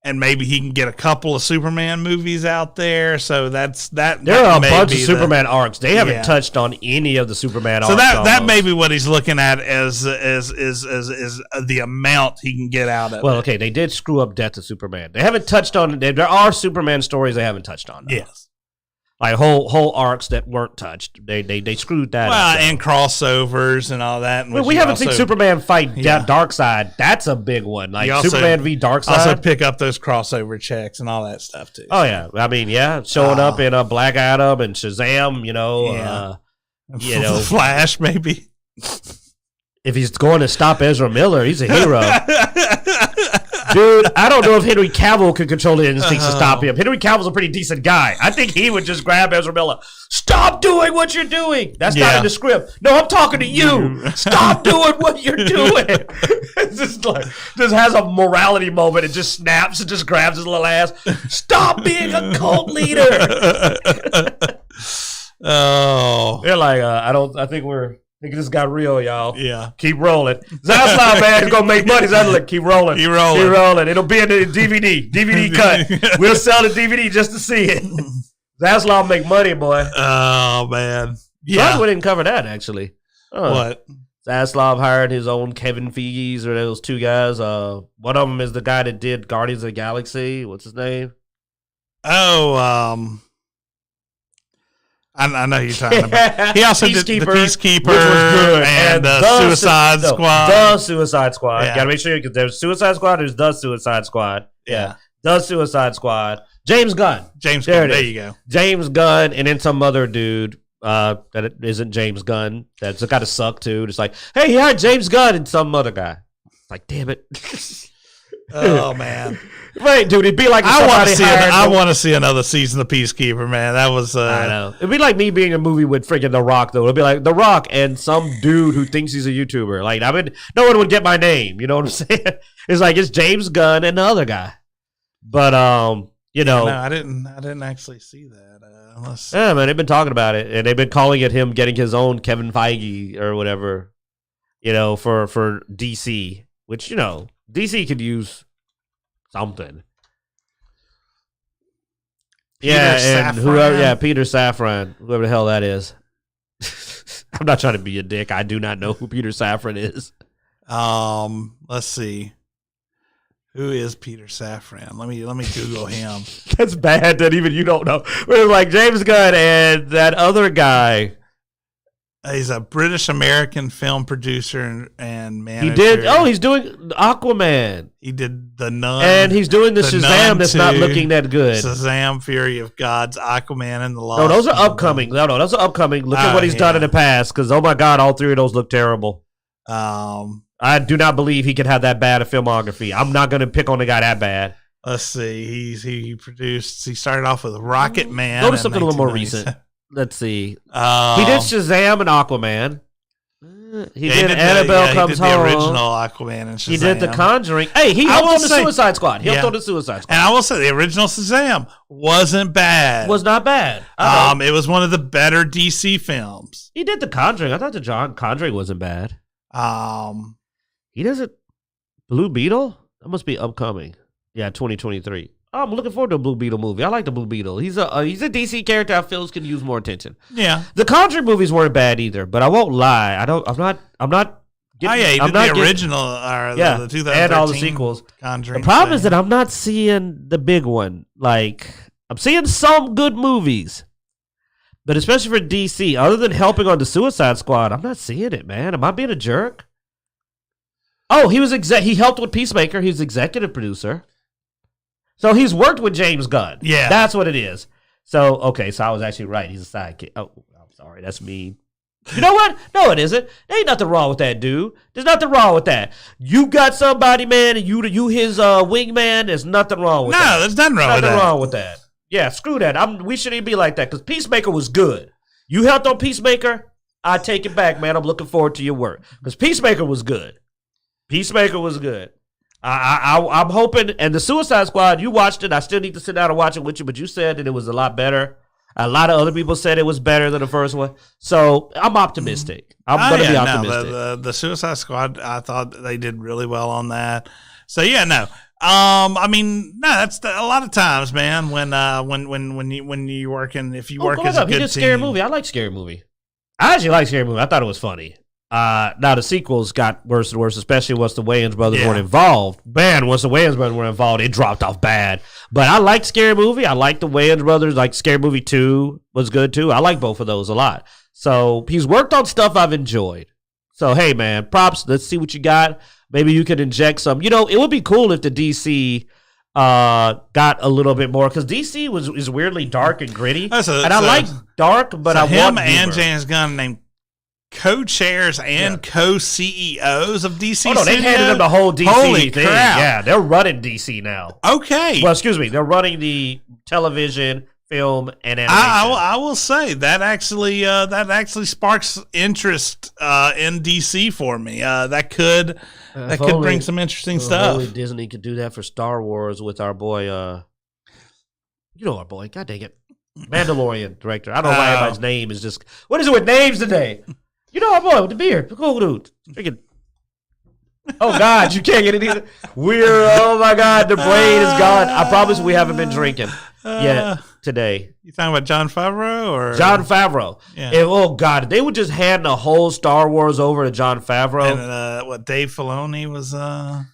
and maybe he can get a couple of Superman movies out there. So that's that. There are a bunch of Superman arcs. They haven't touched on any of the Superman arcs. So that may be what he's looking at as the amount he can get out of it. Well, okay, they did screw up Death of Superman. They haven't touched on. There are Superman stories they haven't touched on. Though. Yes. Like whole arcs that weren't touched. They screwed that up. And crossovers and all that. Well, we haven't seen Superman fight Darkseid. That's a big one. Like Superman v Darkseid. Also pick up those crossover checks and all that stuff too. Oh yeah, I mean showing up in Black Adam and Shazam. You know, Flash maybe. If he's going to stop Ezra Miller, he's a hero. Dude, I don't know if Henry Cavill could control the instincts to stop him. Henry Cavill's a pretty decent guy. I think he would just grab Ezra Miller. Stop doing what you're doing. That's not in the script. No, I'm talking to you. Stop doing what you're doing. It's just has a morality moment. It just snaps and just grabs his little ass. Stop being a cult leader. They're like, I think this got real, y'all. Yeah. Keep rolling. Zaslav, man, he's going to make money. Keep rolling. Keep rolling. Keep rolling. It'll be in the DVD cut. We'll sell the DVD just to see it. Zaslav make money, boy. Oh, man. Yeah. Plus, we didn't cover that, actually. What? Zaslav hired his own Kevin Feige, or those two guys. One of them is the guy that did Guardians of the Galaxy. What's his name? I know who you're talking about. He also did the Peacekeeper, which was good. and Suicide Squad. The Suicide Squad. Yeah. Gotta make sure because there's Suicide Squad, there's the Suicide Squad. Yeah. The Suicide Squad. James Gunn. There you go. James Gunn, and then some other dude that isn't James Gunn. That's got to suck too. It's like, hey, he hired James Gunn and some other guy. It's like, damn it. Oh man. Right, dude. It'd be like I want to see another season of Peacekeeper, man. That was. I know. It'd be like me being in a movie with freaking The Rock, though. It'd be like The Rock and some dude who thinks he's a YouTuber. Like, I mean, no one would get my name. You know what I'm saying? It's like it's James Gunn and the other guy. But no, I didn't actually see that. Yeah, man, they've been talking about it, and they've been calling it him getting his own Kevin Feige or whatever. For DC, which DC could use something. Peter Safran, whoever the hell that is. I'm not trying to be a dick. I do not know who Peter Safran is. Let's see. Who is Peter Safran? Let me Google him. That's bad that even you don't know. We're like James Gunn and that other guy. He's a British American film producer and manager. He did. Oh, he's doing Aquaman. He did The Nun, and he's doing the Shazam. That's not looking that good. Shazam: Fury of Gods, Aquaman, and the Lost. No, those are upcoming. No, those are upcoming. Look at what he's done in the past. Because oh my God, all three of those look terrible. I do not believe he could have that bad a filmography. I'm not going to pick on the guy that bad. Let's see. He started off with Rocket Man. Go to something a little more recent. Let's see. He did Shazam and Aquaman. He did Annabelle Comes Home. The original Aquaman and Shazam. He did The Conjuring. Hey, he helped on the Suicide Squad. He helped on the Suicide Squad. And I will say the original Shazam wasn't bad. Was not bad. It was one of the better DC films. He did The Conjuring. I thought the John Conjuring wasn't bad. He does it. Blue Beetle? That must be upcoming. Yeah, 2023. Oh, I'm looking forward to a Blue Beetle movie. I like the Blue Beetle. He's a DC character I feel can use more attention. Yeah. The Conjuring movies weren't bad either, but I won't lie. I'm not He did the original the 2013 and all the sequels. Conjuring. The problem is that I'm not seeing the big one. Like, I'm seeing some good movies. But especially for DC, other than helping on the Suicide Squad, I'm not seeing it, man. Am I being a jerk? Oh, he helped with Peacemaker. He's executive producer. So he's worked with James Gunn. Yeah. That's what it is. So, okay, so I was actually right. He's a sidekick. Oh, I'm sorry. That's mean. You know what? No, it isn't. There ain't nothing wrong with that, dude. There's nothing wrong with that. You got somebody, man, and you his wingman. There's nothing wrong with that. No, there's nothing wrong with that. Nothing wrong with that. Yeah, screw that. We shouldn't even be like that because Peacemaker was good. You helped on Peacemaker? I take it back, man. I'm looking forward to your work because Peacemaker was good. Peacemaker was good. I'm hoping, and the Suicide Squad, you watched it. I still need to sit down and watch it with you, but you said that it was a lot better. A lot of other people said it was better than the first one. So I'm optimistic. I'm going to be optimistic. No, the Suicide Squad, I thought they did really well on that. So yeah, no. I mean, no, that's a lot of times, man. When you working, if you work as a good team. He did Scary Movie. I like Scary Movie. I actually like Scary Movie. I thought it was funny. Now the sequels got worse and worse, especially once the Wayans brothers weren't involved. Man, once the Wayans brothers were involved, it dropped off bad. But I liked Scary Movie. I liked the Wayans brothers. Like Scary Movie 2 was good too. I like both of those a lot. So he's worked on stuff I've enjoyed. So hey, man, props. Let's see what you got. Maybe you could inject some. You know, it would be cool if the DC got a little bit more because DC is weirdly dark and gritty, I like dark, but I him want and James Gunn named co-chairs and co-CEOs of DC. Oh no, they handed them the whole DC Holy thing. Crap. Yeah, they're running DC now. Okay. Well, excuse me, they're running the television, film, and animation. I will say that actually sparks interest in DC for me. That could bring some interesting stuff. Only Disney could do that for Star Wars with our boy. You know our boy. God dang it, Mandalorian director. I don't know why everybody's name is just. What is it with names today? You know our boy with the beard, the cool dude. Freaking. Oh God, you can't get it either. Oh my God, the brain is gone. I promise we haven't been drinking yet today. You talking about Jon Favreau or Jon Favreau? Yeah. And, oh God, they would just hand the whole Star Wars over to Jon Favreau. And Dave Filoni was. Yeah,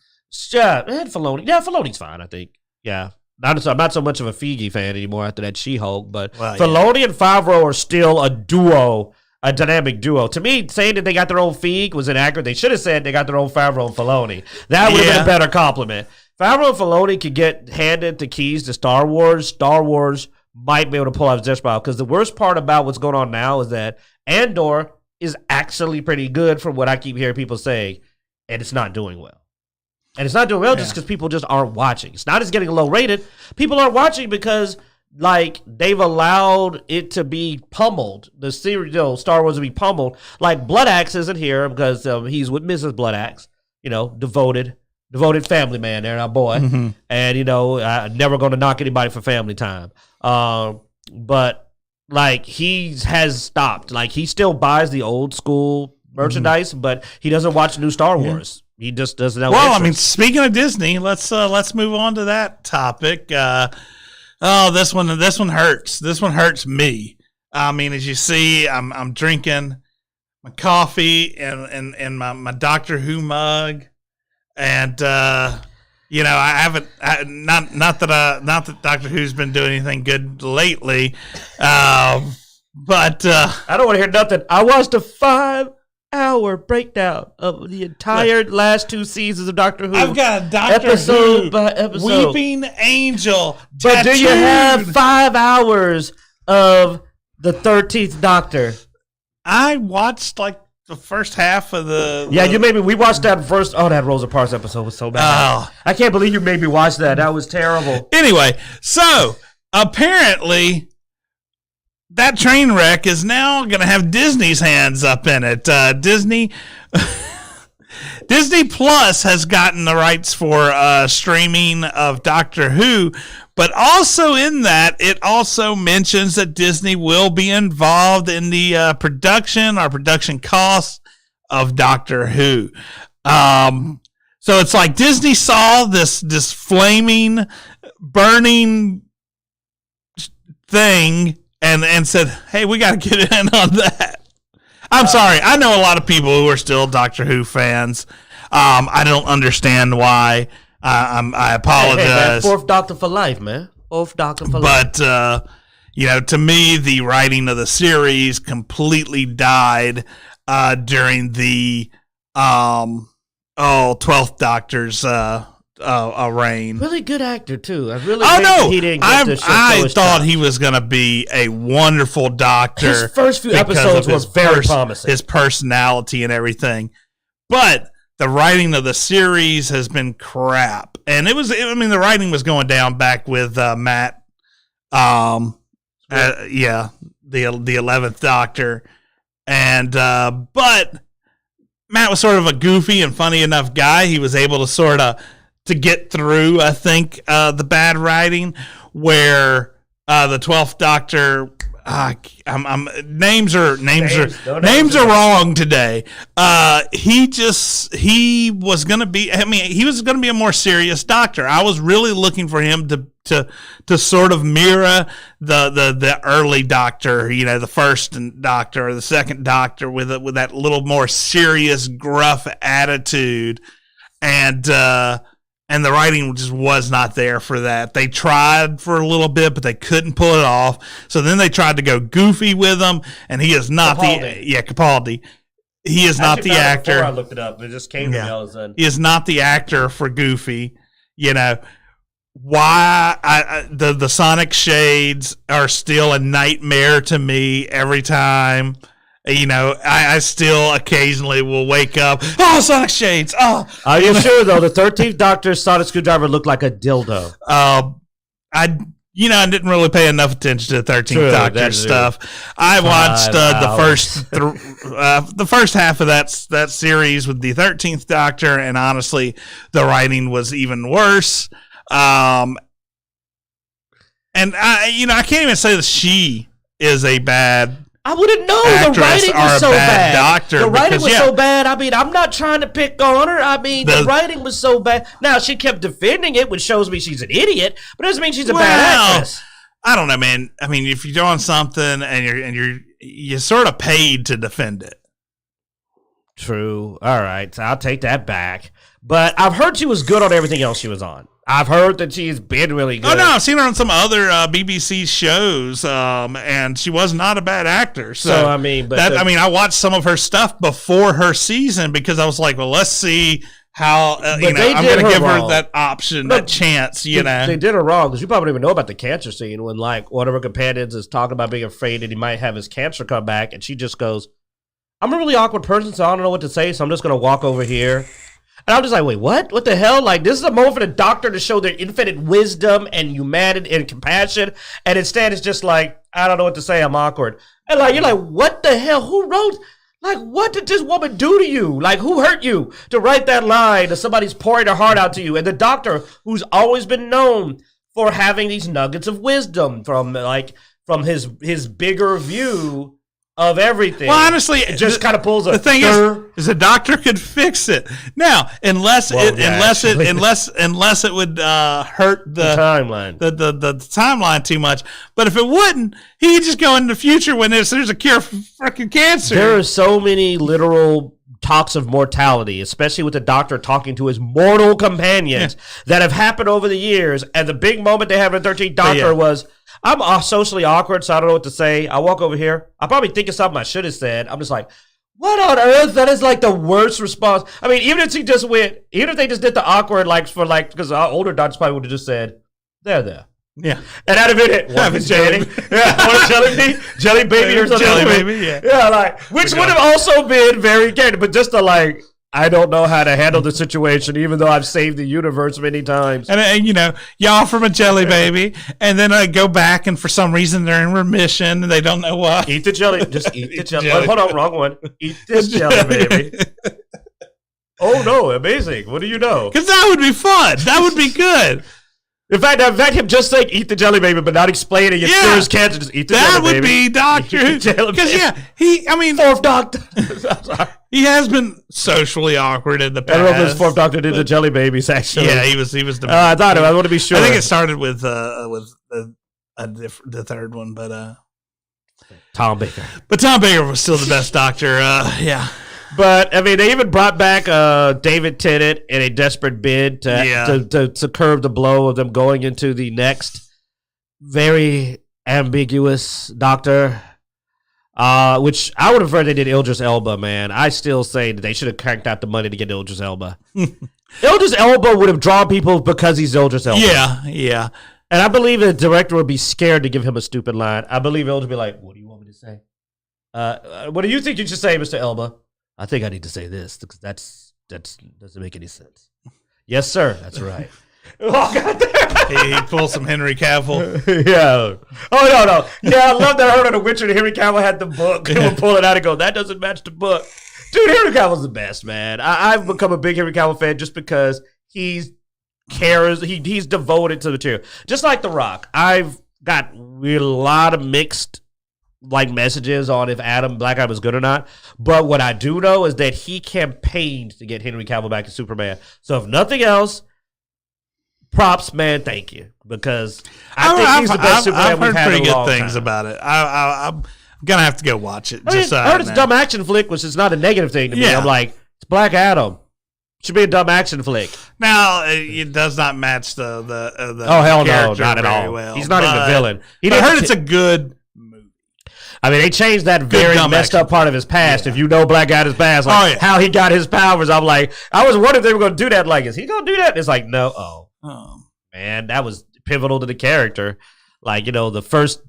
Filoni. Yeah, Filoni's fine. I think. Yeah. I'm not so much of a Feige fan anymore after that She-Hulk, but Filoni and Favreau are still a duo. A dynamic duo. To me, saying that they got their own Feig was inaccurate. They should have said they got their own Favreau and Filoni. That would have been a better compliment. Favreau and Filoni could get handed the keys to Star Wars. Star Wars might be able to pull out his Jeshbile because the worst part about what's going on now is that Andor is actually pretty good from what I keep hearing people say, and it's not doing well. And it's not doing well just because people just aren't watching. It's not as getting low rated. People aren't watching because like they've allowed it to be pummeled. The series, Star Wars to be pummeled. Like Blood Axe isn't here because he's with Mrs. Blood Axe. Devoted family man there, our boy. Mm-hmm. And never going to knock anybody for family time. But like he has stopped. Like he still buys the old school merchandise, but he doesn't watch new Star Wars. He just doesn't have interest. I mean, speaking of Disney, let's move on to that topic. This one hurts. This one hurts me. I mean, as you see, I'm drinking my coffee and my Doctor Who mug, and I haven't. Not that Doctor Who's been doing anything good lately, but I don't want to hear nothing. I watched a 5-hour breakdown of the entire last 2 seasons of Doctor Who. I've got a Doctor episode Who by episode. Weeping Angel. But do you have 5 hours of the 13th Doctor? I watched like the first half of the. Yeah, you made me. We watched that first. Oh, that Rosa Parks episode was so bad. Oh. I can't believe you made me watch that. That was terrible. Anyway, so apparently that train wreck is now going to have Disney's hands up in it. Disney Plus has gotten the rights for streaming of Doctor Who, but also in that, it also mentions that Disney will be involved in the production costs of Doctor Who. So it's like Disney saw this flaming, burning thing and said, hey, we got to get in on that. I'm sorry. I know a lot of people who are still Doctor Who fans. I don't understand why. I apologize. Hey, man, 4th Doctor for life, man. 4th Doctor for life. But, to me, the writing of the series completely died during the 12th Doctor's reign. Really good actor too. I really he didn't get I thought he was going to be a wonderful doctor. His first few episodes were very promising. His personality and everything. But the writing of the series has been crap. And the writing was going down back with Matt. The 11th Doctor. And but Matt was sort of a goofy and funny enough guy. He was able to sort of to get through, I think, the bad writing, where the 12th Doctor, names are wrong today. He was going to be. He was going to be a more serious Doctor. I was really looking for him to sort of mirror the early Doctor, the first Doctor or the second Doctor with that little more serious, gruff attitude, and the writing just was not there for that. They tried for a little bit, but they couldn't pull it off. So then they tried to go goofy with him, and he is not Capaldi. He is not the actor. Before I looked it up, it just came to me all of a sudden. He is not the actor for Goofy. Why the Sonic shades are still a nightmare to me every time. I still occasionally will wake up. Oh, Sonic shades! Oh, are you sure though? The 13th Doctor's Sonic screwdriver looked like a dildo. I didn't really pay enough attention to the 13th Doctor stuff. I watched the first half of that series with the 13th Doctor, and honestly, the writing was even worse. And I can't even say that she is a bad. I wouldn't know. The writing was so bad. Doctor, the writing was so bad. I'm not trying to pick on her. The writing was so bad. Now, she kept defending it, which shows me she's an idiot, but it doesn't mean she's a bad actress. I don't know, man. If you're doing something and you're sort of paid to defend it. True. All right. So I'll take that back. But I've heard she was good on everything else she was on. I've heard that she's been really good. Oh, no, I've seen her on some other BBC shows, and she was not a bad actor. So I watched some of her stuff before her season because I was like, well, let's see how, I'm going to give her that option, that chance, They did her wrong because you probably don't even know about the cancer scene when, one of her companions is talking about being afraid that he might have his cancer come back, and she just goes, I'm a really awkward person, so I don't know what to say, so I'm just going to walk over here. And I'm just like, wait, what? What the hell? This is a moment for the Doctor to show their infinite wisdom and humanity and compassion. And instead, it's just I don't know what to say. I'm awkward. And you're like, what the hell? Who wrote? What did this woman do to you? Who hurt you to write that line that somebody's pouring their heart out to you? And the Doctor, who's always been known for having these nuggets of wisdom from his bigger view of everything. Well, honestly, it just kind of pulls the thing is the Doctor could fix it. Now, unless it would hurt the timeline, the timeline too much. But if it wouldn't, he could just go into the future when there's a cure for freaking cancer. There are so many literal talks of mortality, especially with the Doctor talking to his mortal companions that have happened over the years. And the big moment they have in the 13th Doctor was, I'm socially awkward, so I don't know what to say. I walk over here. I'll probably think of something I should have said. I'm just like, what on earth? That is the worst response. Even if they just did the awkward, because our older doctors probably would have just said, there. Yeah. And I'd have been it. Want a jelly? Want a jelly? Jelly baby or something? Jelly baby, yeah. Yeah, which would have also been very good, but just I don't know how to handle the situation, even though I've saved the universe many times. And you offer them a jelly baby, and then I go back, and for some reason they're in remission, and they don't know why. Eat the jelly. Just eat the jelly. Hold on, wrong one. Eat this jelly baby. Oh, no, amazing. What do you know? Because that would be fun. That would be good. In fact, him just saying "eat the jelly baby," but not explaining it cures cancer. Just eat the jelly baby. That would be Doctor. Because fourth Doctor. He has been socially awkward in the past. I don't know if his fourth Doctor did the jelly babies. Actually, yeah, he was. The I thought I want to be sure. I think it started with the third one, but Tom Baker. But Tom Baker was still the best Doctor. Yeah. But they even brought back David Tennant in a desperate bid to curb the blow of them going into the next very ambiguous Doctor, which I would have preferred they did Idris Elba. Man, I still say that they should have cranked out the money to get Idris Elba. Idris Elba would have drawn people because he's Idris Elba. Yeah. And I believe the director would be scared to give him a stupid line. I believe Elba would be like, "What do you want me to say? What do you think you should say, Mr. Elba?" "I think I need to say this because that doesn't make any sense." "Yes, sir. That's right." Oh, God. He pulls some Henry Cavill. Yeah. Oh, no. Yeah, I love that. I heard of The Witcher and Henry Cavill had the book. He would pull it out and go, "That doesn't match the book." Dude, Henry Cavill's the best, man. I've become a big Henry Cavill fan just because he's devoted to the material. Just like The Rock. I've got a lot of mixed messages on if Black Adam is good or not. But what I do know is that he campaigned to get Henry Cavill back as Superman. So if nothing else, props, man, thank you. Because I think he's the best Superman we've had in a long time. I've heard pretty good things about it. I'm going to have to go watch it. I heard it's a dumb action flick, which is not a negative thing to me. I'm like, it's Black Adam. Should be a dumb action flick. Now, it does not match the oh, hell no, not at all. Well, he's not even the villain. I heard it's a good movie. I mean, they changed that very messed up part of his past. Yeah. If you know Black Adam's past, how he got his powers, I'm like, I was wondering if they were going to do that. Like, is he going to do that? And it's like, no. Oh, man, that was pivotal to the character. Like, the first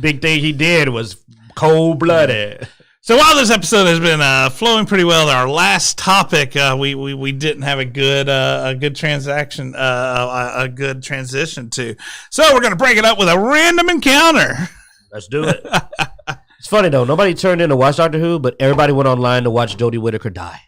big thing he did was cold-blooded. So while this episode has been flowing pretty well, our last topic we didn't have a good transition to. So we're going to break it up with a random encounter. Let's do it. It's funny though, nobody turned in to watch Doctor Who, but everybody went online to watch Jodie Whittaker die.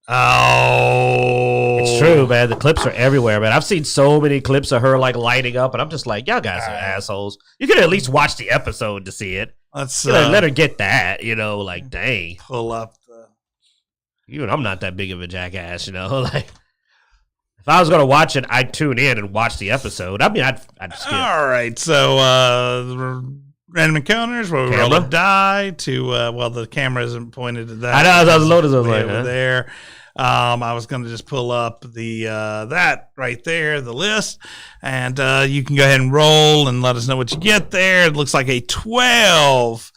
Oh, it's true, man. The clips are everywhere, man. I've seen so many clips of her lighting up, and I'm just like, y'all guys are assholes. You could at least watch the episode to see it. Let's let her get that, dang. Pull up even I'm not that big of a jackass, like if I was gonna watch it, I'd tune in and watch the episode. I mean, I'd skip. All right, so random encounters where we roll a die to the camera isn't pointed at that. I know, I was loaded over there. I was going to just pull up that right there, the list, and you can go ahead and roll and let us know what you get there. It looks like a 12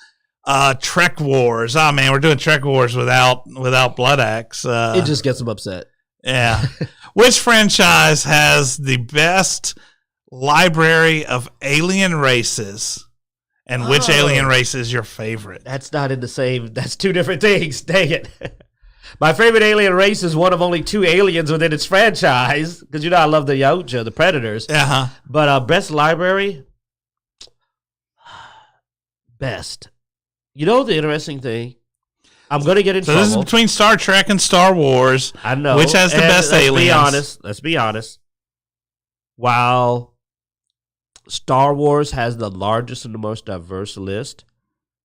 Trek Wars. Oh man, we're doing Trek Wars without Blood Axe. It just gets them upset. Yeah. Which franchise has the best library of alien races? And which alien race is your favorite? That's not in the same. That's two different things. Dang it. My favorite alien race is one of only two aliens within its franchise. Because, I love the Yautja, the Predators. Uh-huh. But best library? Best. The interesting thing? I'm going to get in trouble. So this is between Star Trek and Star Wars. I know. Which has the best aliens? Let's be honest. While Star Wars has the largest and the most diverse list,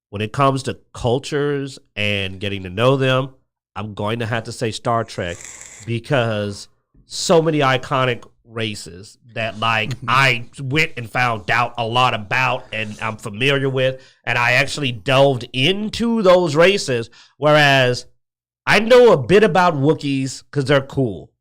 when it comes to cultures and getting to know them, I'm going to have to say Star Trek because so many iconic races that I went and found out a lot about and I'm familiar with, and I actually delved into those races, whereas I know a bit about Wookiees because they're cool.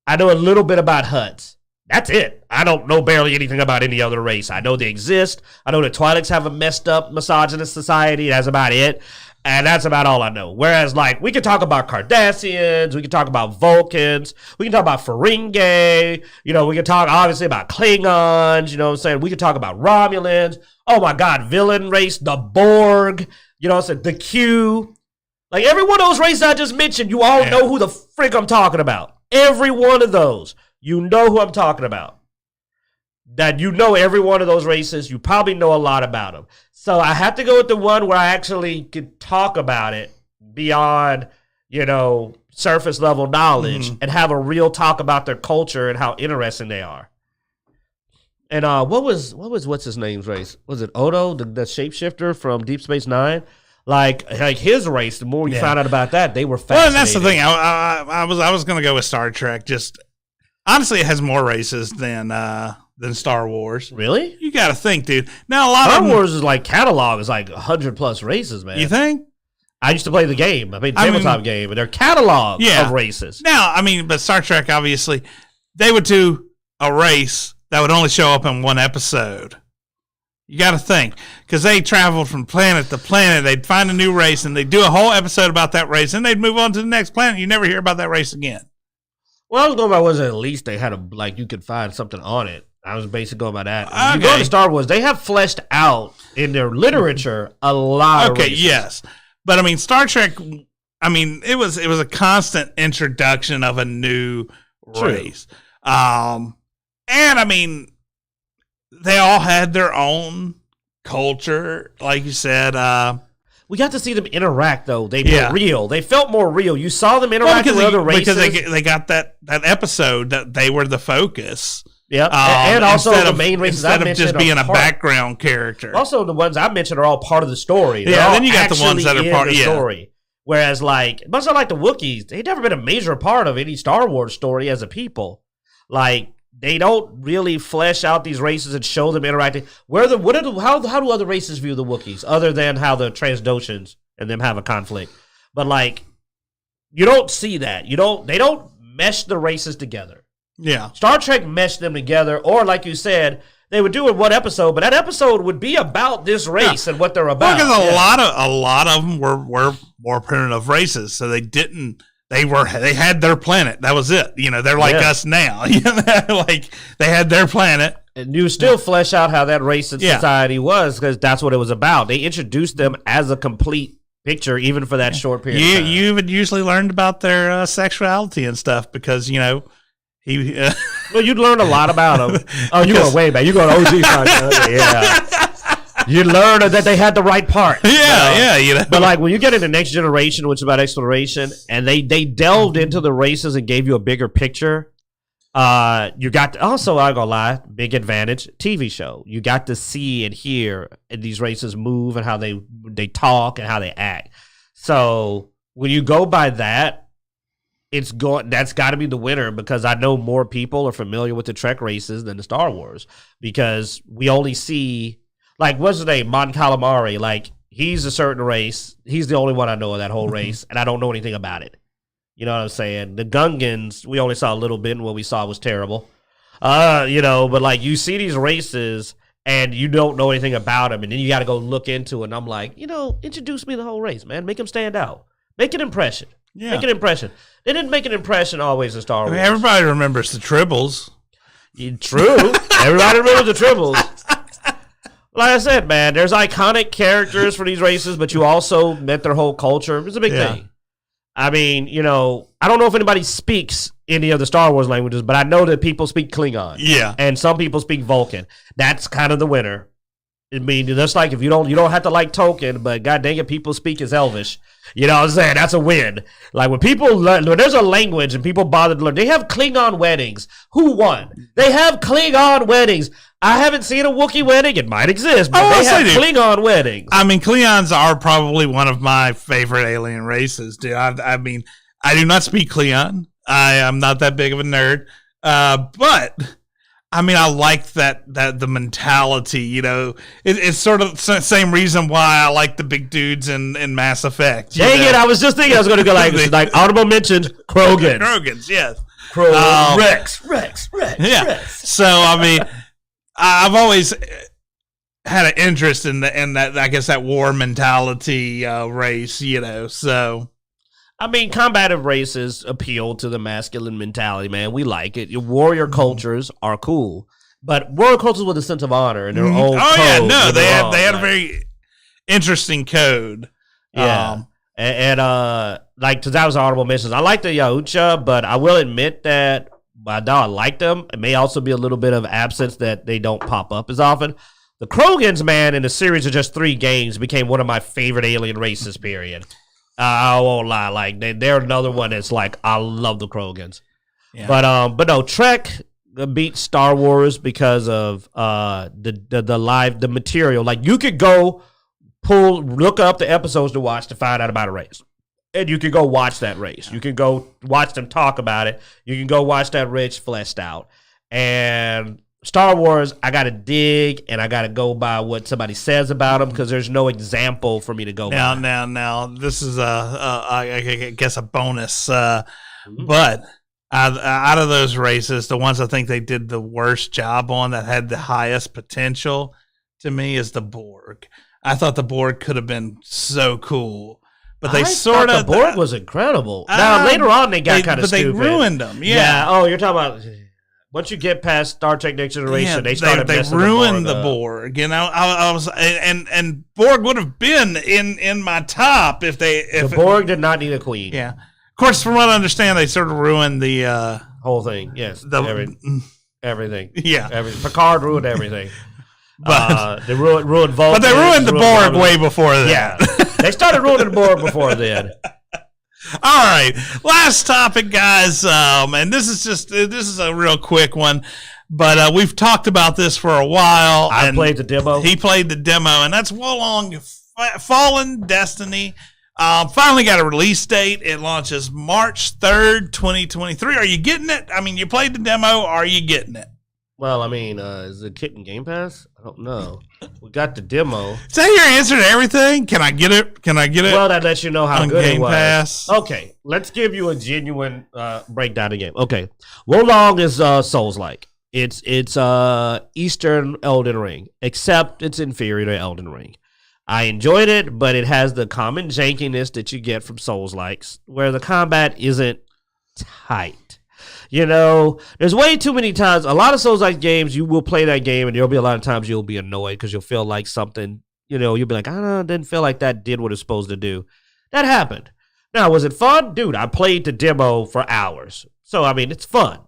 I know a little bit about Hutts. That's it. I don't know barely anything about any other race. I know they exist. I know the Twi'leks have a messed up misogynist society. That's about it. And that's about all I know. Whereas, we can talk about Cardassians. We can talk about Vulcans. We can talk about Ferengi. We can talk, obviously, about Klingons. You know what I'm saying? We can talk about Romulans. Oh, my God. Villain race. The Borg. You know what I'm saying? The Q. Every one of those races I just mentioned, you all know who the frick I'm talking about. Every one of those. You know who I'm talking about. That every one of those races. You probably know a lot about them. So I have to go with the one where I actually could talk about it beyond, surface level knowledge and have a real talk about their culture and how interesting they are. And what was what's his name's race? Was it Odo, the shapeshifter from Deep Space Nine? Like his race. The more you found out about that, they were fascinating. Well, and that's the thing. I was going to go with Star Trek. Just honestly, it has more races than Star Wars. Really? You got to think, dude. Now a lot Star of Wars is catalog is 100+ races, man. You think? I used to play the game. I played the tabletop game, and their catalog of races. Now, but Star Trek, obviously, they would do a race that would only show up in one episode. You got to think, because they traveled from planet to planet. They'd find a new race, and they'd do a whole episode about that race, and they'd move on to the next planet. You never hear about that race again. Well, I was going by was at least they had you could find something on it. I was basically going by that. Okay. You go to Star Wars, they have fleshed out in their literature a lot of races. Yes. But I mean, Star Trek, I mean, it was a constant introduction of a new race. And I mean, they all had their own culture, like you said. We got to see them interact, though. They were real. They felt more real. You saw them interact with other races. Because they got that episode that they were the focus. Yep. And also the main races I mentioned instead of just being a background character. Also, the ones I mentioned are all part of the story. Then you got the ones that are part of the story. Whereas, much like the Wookiees, they've never been a major part of any Star Wars story as a people. They don't really flesh out these races and show them interacting. How do other races view the Wookiees, other than how the Transdoshans and them have a conflict? But you don't see that. They don't mesh the races together. Yeah. Star Trek meshed them together, or like you said, they would do it one episode, but that episode would be about this race and what they're about. Because a lot of them were more primitive races, so they didn't. They had their planet. That was it. They're like us now. They had their planet. And you still flesh out how that race and society was, because that's what it was about. They introduced them as a complete picture, even for that short period of time. You even usually learned about their sexuality and stuff, because, well, you'd learn a lot about them. Oh, you go way back. You go to OG content. Yeah. You learn that they had the right part. Yeah. But when you get into Next Generation, which is about exploration, and they delved into the races and gave you a bigger picture, you got also, I'm gonna lie, big advantage, TV show. You got to see and hear these races move and how they talk and how they act. So when you go by that, that's got to be the winner, because I know more people are familiar with the Trek races than the Star Wars, because we only see, what's his name, Mon Calamari, he's a certain race. He's the only one I know of that whole race, and I don't know anything about it. You know what I'm saying? The Gungans, we only saw a little bit, and what we saw was terrible. But you see these races, and you don't know anything about them, and then you got to go look into it, and I'm like, introduce me to the whole race, man. Make them stand out. Make an impression. Yeah. Make an impression. They didn't make an impression always in Star Wars. Everybody remembers the Tribbles. True. Everybody remembers the Tribbles. Like I said, man, there's iconic characters for these races, but you also met their whole culture. It's a big thing. I mean, I don't know if anybody speaks any of the Star Wars languages, but I know that people speak Klingon. Yeah. And some people speak Vulcan. That's kind of the winner. I mean, that's if you don't have to like Tolkien, but god dang it, people speak as Elvish. You know what I'm saying? That's a win. When people learn, when there's a language and people bother to learn, they have Klingon weddings. Who won? They have Klingon weddings. I haven't seen a Wookiee wedding. It might exist, but they have Klingon weddings. I mean, Klingons are probably one of my favorite alien races, dude. I mean, I do not speak Klingon. I am not that big of a nerd. But I mean, I like that the mentality, it's sort of the same reason why I like the big dudes in Mass Effect. Dang it, I was just thinking I was going to go honorable mentions, Krogans. Krogans, yes. Rex. Yeah. Rex. So, I mean, I've always had an interest in that, I guess, that war mentality race, so. I mean, combative races appeal to the masculine mentality, man. We like it. Your warrior cultures are cool, but warrior cultures with a sense of honor and their own code. They had a very interesting code. Yeah, because that was honorable mentions. I like the Yahucha, but I will admit that although I like them, it may also be a little bit of absence that they don't pop up as often. The Krogans, man, in a series of just 3 games, became one of my favorite alien races, period. I won't lie, they're another one that's I love the Krogans. Yeah. But no, Trek beat Star Wars because of the material. You could go look up the episodes to watch to find out about a race. And you can go watch that race. You can go watch them talk about it. You can go watch that race fleshed out. And Star Wars, I got to dig, and I got to go by what somebody says about them, because there's no example for me to go by. Now, this is, I guess, a bonus. But out of those races, the ones I think they did the worst job on that had the highest potential, to me, is the Borg. I thought the Borg could have been so cool. But they sort of the Borg was incredible. Now later on they got kind of stupid. But they ruined them. Yeah. Oh, you're talking about once you get past Star Trek Next Generation, they started messing ruined the Borg. You know, I was and Borg would have been in my top if the Borg did not need a queen. Yeah. Of course, from what I understand, they sort of ruined the whole thing. Yes. Everything. Yeah. Picard ruined everything. But they ruined Vulcan. But they ruined the Borg way before that. Yeah. They started ruining the Borg before then. All right, last topic, guys. And this is a real quick one, but we've talked about this for a while. I played the demo. He played the demo, and that's Wolong Fallen Destiny. Finally got a release date. It launches March 3rd, 2023. Are you getting it? I mean, you played the demo. Are you getting it? Well, I mean, is it hitting Game Pass? I don't know. We got the demo. Is that your answer to everything? Can I get it? Well, that lets you know how good Game it was. Pass. Okay, let's give you a genuine breakdown of the game. Okay, Wolong is Souls-like. It's Eastern Elden Ring, except it's inferior to Elden Ring. I enjoyed it, but it has the common jankiness that you get from Souls-likes, where the combat isn't tight. You know, there's way too many times. A lot of Souls-like games, you will play that game, and there'll be a lot of times you'll be annoyed because you'll feel like something, you'll be like, I don't know, didn't feel like that did what it's supposed to do. That happened. Now, was it fun? Dude, I played the demo for hours. So, I mean, it's fun.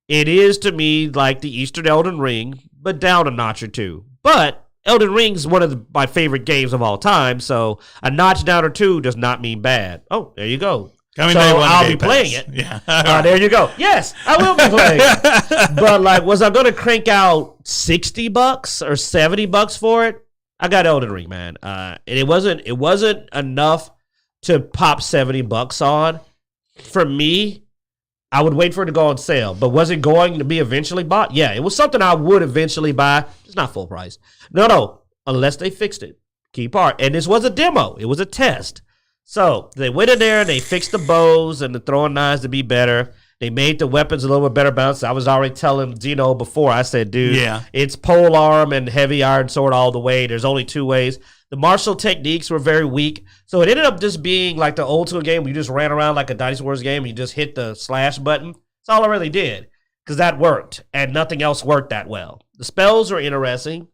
It is, to me, like the Eastern Elden Ring, but down a notch or two. But Elden Ring's one of my favorite games of all time, so a notch down or two does not mean bad. Oh, there you go. I'll be playing it. Yeah. There you go. Yes, I will be playing it. But was I going to crank out $60 or $70 for it? I got Elden Ring, man. And it wasn't enough to pop $70 on. For me, I would wait for it to go on sale. But was it going to be eventually bought? Yeah, it was something I would eventually buy. It's not full price. No, unless they fixed it. Key part. And this was a demo. It was a test. So they went in there and they fixed the bows and the throwing knives to be better. They made the weapons a little bit better balanced. I was already telling Zeno before. I said, dude, It's pole arm and heavy iron sword all the way. There's only two ways. The martial techniques were very weak. So it ended up just being like the old school game where you just ran around like a Dynasty Wars game and you just hit the slash button. That's all I really did because that worked and nothing else worked that well. The spells were interesting.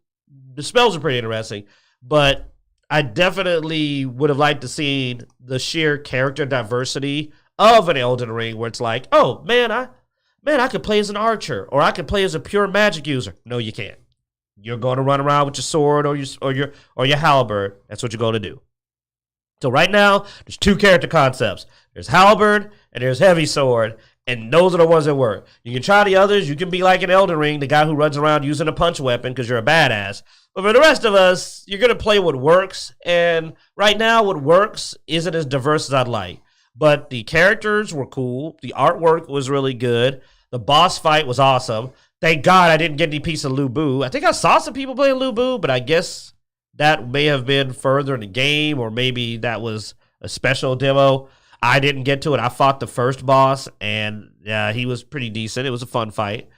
The spells are pretty interesting, but I definitely would have liked to see the sheer character diversity of an Elden Ring where it's like, oh, man, I could play as an archer or I could play as a pure magic user. No, you can't. You're going to run around with your sword or your halberd. That's what you're going to do. So right now, there's two character concepts. There's halberd and there's heavy sword, and those are the ones that work. You can try the others. You can be like an Elden Ring, the guy who runs around using a punch weapon because you're a badass. But for the rest of us, you're going to play what works. And right now, what works isn't as diverse as I'd like. But the characters were cool. The artwork was really good. The boss fight was awesome. Thank God I didn't get any piece of Lu Bu. I think I saw some people playing Lu Bu, but I guess that may have been further in the game, or maybe that was a special demo. I didn't get to it. I fought the first boss, and he was pretty decent. It was a fun fight.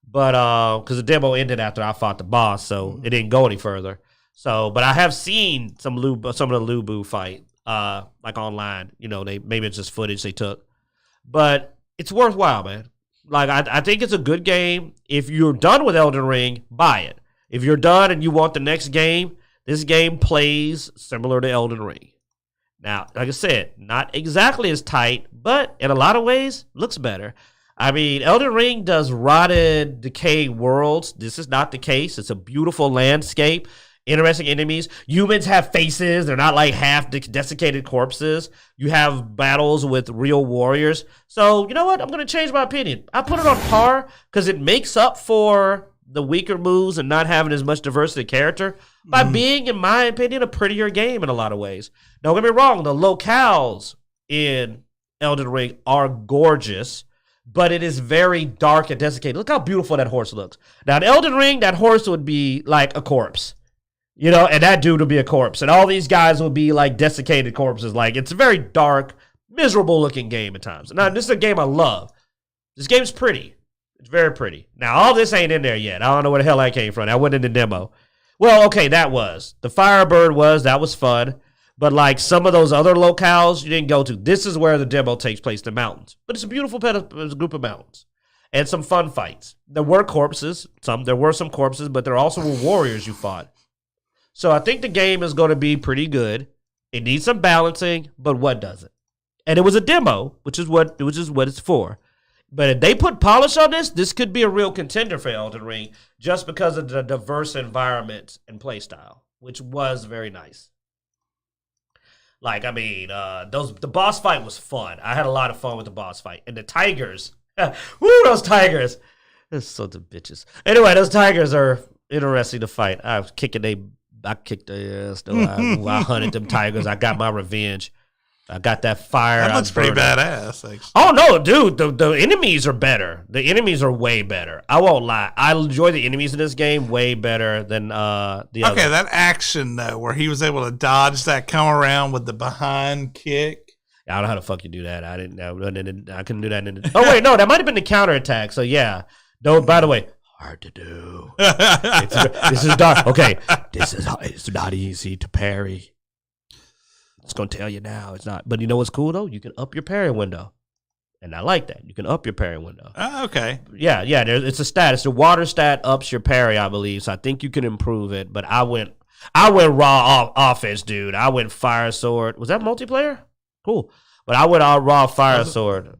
But because the demo ended after I fought the boss, so it didn't go any further. So, but I have seen some of the Lu Bu fight, like online. Maybe it's just footage they took, but it's worthwhile, man. Like I think it's a good game. If you're done with Elden Ring, buy it. If you're done and you want the next game, this game plays similar to Elden Ring. Now, like I said, not exactly as tight, but in a lot of ways, looks better. I mean, Elden Ring does rotted, decayed worlds. This is not the case. It's a beautiful landscape, interesting enemies. Humans have faces. They're not like half desiccated corpses. You have battles with real warriors. So, you know what? I'm going to change my opinion. I put it on par because it makes up for the weaker moves and not having as much diversity of character by being, in my opinion, a prettier game in a lot of ways. Don't get me wrong. The locales in Elden Ring are gorgeous, but it is very dark and desiccated. Look how beautiful that horse looks. Now, in Elden Ring, that horse would be like a corpse. And that dude would be a corpse. And all these guys would be like desiccated corpses. Like, it's a very dark, miserable looking game at times. Now, this is a game I love. This game's pretty. It's very pretty. Now, all this ain't in there yet. I don't know where the hell that came from. That went in the demo. Well, okay, that was. The Firebird that was fun. But like some of those other locales you didn't go to, this is where the demo takes place, the mountains. But it's a beautiful group of mountains. And some fun fights. There were corpses. There were some corpses, but there also were warriors you fought. So I think the game is going to be pretty good. It needs some balancing, but what doesn't? And it was a demo, which is what it's for. But if they put polish on this could be a real contender for Elden Ring just because of the diverse environment and play style, which was very nice. Like, I mean, the boss fight was fun. I had a lot of fun with the boss fight. And the tigers, woo, those tigers. They're so the bitches. Anyway, those tigers are interesting to fight. I kicked their ass. I hunted them tigers. I got my revenge. I got that fire. That looks pretty badass, actually. Oh, no, dude. The enemies are better. The enemies are way better. I won't lie. I enjoy the enemies in this game way better than the other. Okay, that action, though, where he was able to dodge that come around with the behind kick. I don't know how the fuck you do that. I couldn't do that. Oh, wait, no. That might have been the counterattack. So, yeah. By the way, hard to do. This is dark. Okay. It's not easy to parry. It's going to tell you now. It's not. But you know what's cool, though? You can up your parry window. And I like that. You can up your parry window. Okay. Yeah. It's a stat. It's the water stat ups your parry, I believe. So I think you can improve it. But I went raw offense, dude. I went fire sword. Was that multiplayer? Cool. But I went all raw fire sword.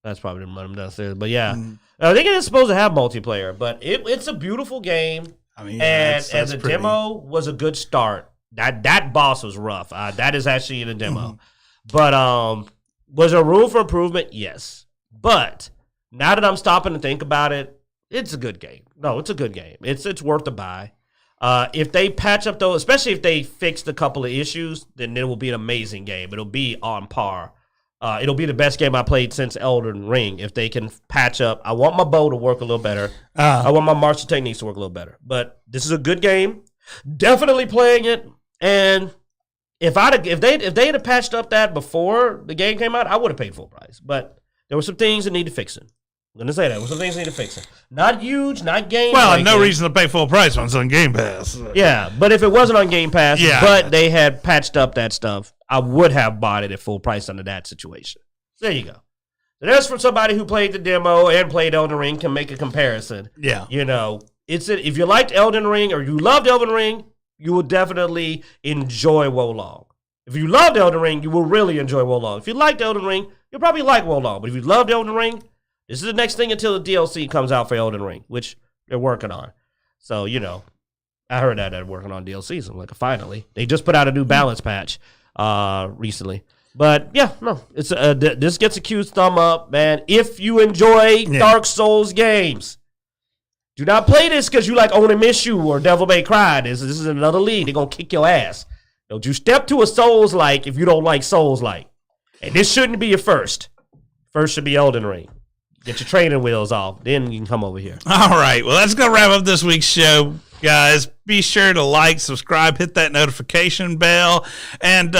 That's probably the one downstairs. But yeah. I think it is supposed to have multiplayer. But it's a beautiful game. I mean, and the demo was a good start. That boss was rough. That is actually in the demo. But was there room for improvement? Yes. But now that I'm stopping to think about it, it's a good game. No, it's a good game. It's worth the buy. If they patch up those, especially if they fixed a couple of issues, then it will be an amazing game. It'll be on par. It'll be the best game I played since Elden Ring. If they can patch up, I want my bow to work a little better. I want my martial techniques to work a little better. But this is a good game. Definitely playing it. And if they had patched up that before the game came out, I would have paid full price. But there were some things that needed fixing. I'm gonna say that there were some things that needed fixing. Not huge, not game. Well, no reason to pay full price when it's on Game Pass. Yeah, but if it wasn't on Game Pass, but they had patched up that stuff, I would have bought it at full price under that situation. So there you go. So there's for somebody who played the demo and played Elden Ring can make a comparison. Yeah, if you liked Elden Ring or you loved Elden Ring, you will definitely enjoy Wolong. If you loved Elden Ring, you will really enjoy Wolong. If you liked Elden Ring, you'll probably like Wolong. But if you loved Elden Ring, this is the next thing until the DLC comes out for Elden Ring, which they're working on. So, I heard that they're working on DLCs. I'm like, finally. They just put out a new balance patch recently. But, yeah, no. This gets a Q's thumb up, man. If you enjoy Dark Souls games, do not play this because you like Own and Miss You or Devil May Cry. This is another league. They're going to kick your ass. Don't you step to a Souls-like if you don't like Souls-like. And this shouldn't be your first. First should be Elden Ring. Get your training wheels off. Then you can come over here. All right. Well, that's going to wrap up this week's show, guys. Be sure to like, subscribe, hit that notification bell. And,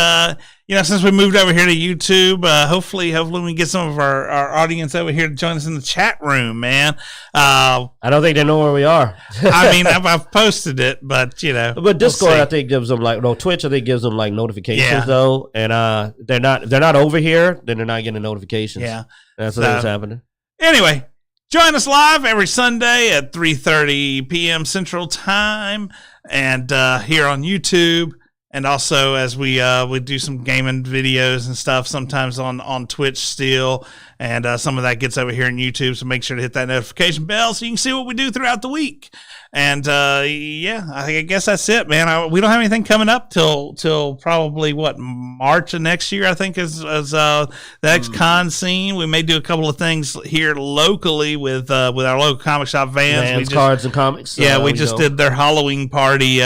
since we moved over here to YouTube, hopefully we can get some of our audience over here to join us in the chat room, man. I don't think they know where we are. I mean, I've posted it, but, But Discord, I think, gives them Twitch, I think, gives them notifications, though. And if they're not over here, then they're not getting notifications. Yeah. That's what's happening. Anyway, join us live every Sunday at 3:30 p.m. Central Time, and here on YouTube, and also as we do some gaming videos and stuff, sometimes on Twitch still, and some of that gets over here on YouTube. So make sure to hit that notification bell so you can see what we do throughout the week. And I guess that's it, man. We don't have anything coming up till probably March of next year. I think is the next con scene. We may do a couple of things here locally with our local comic shop Vans. Cards and comics. Yeah, we just did their Halloween party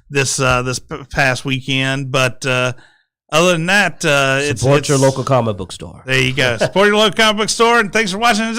this past weekend, but. Other than that, support your local comic book store. There you go. Support your local comic book store, and thanks for watching.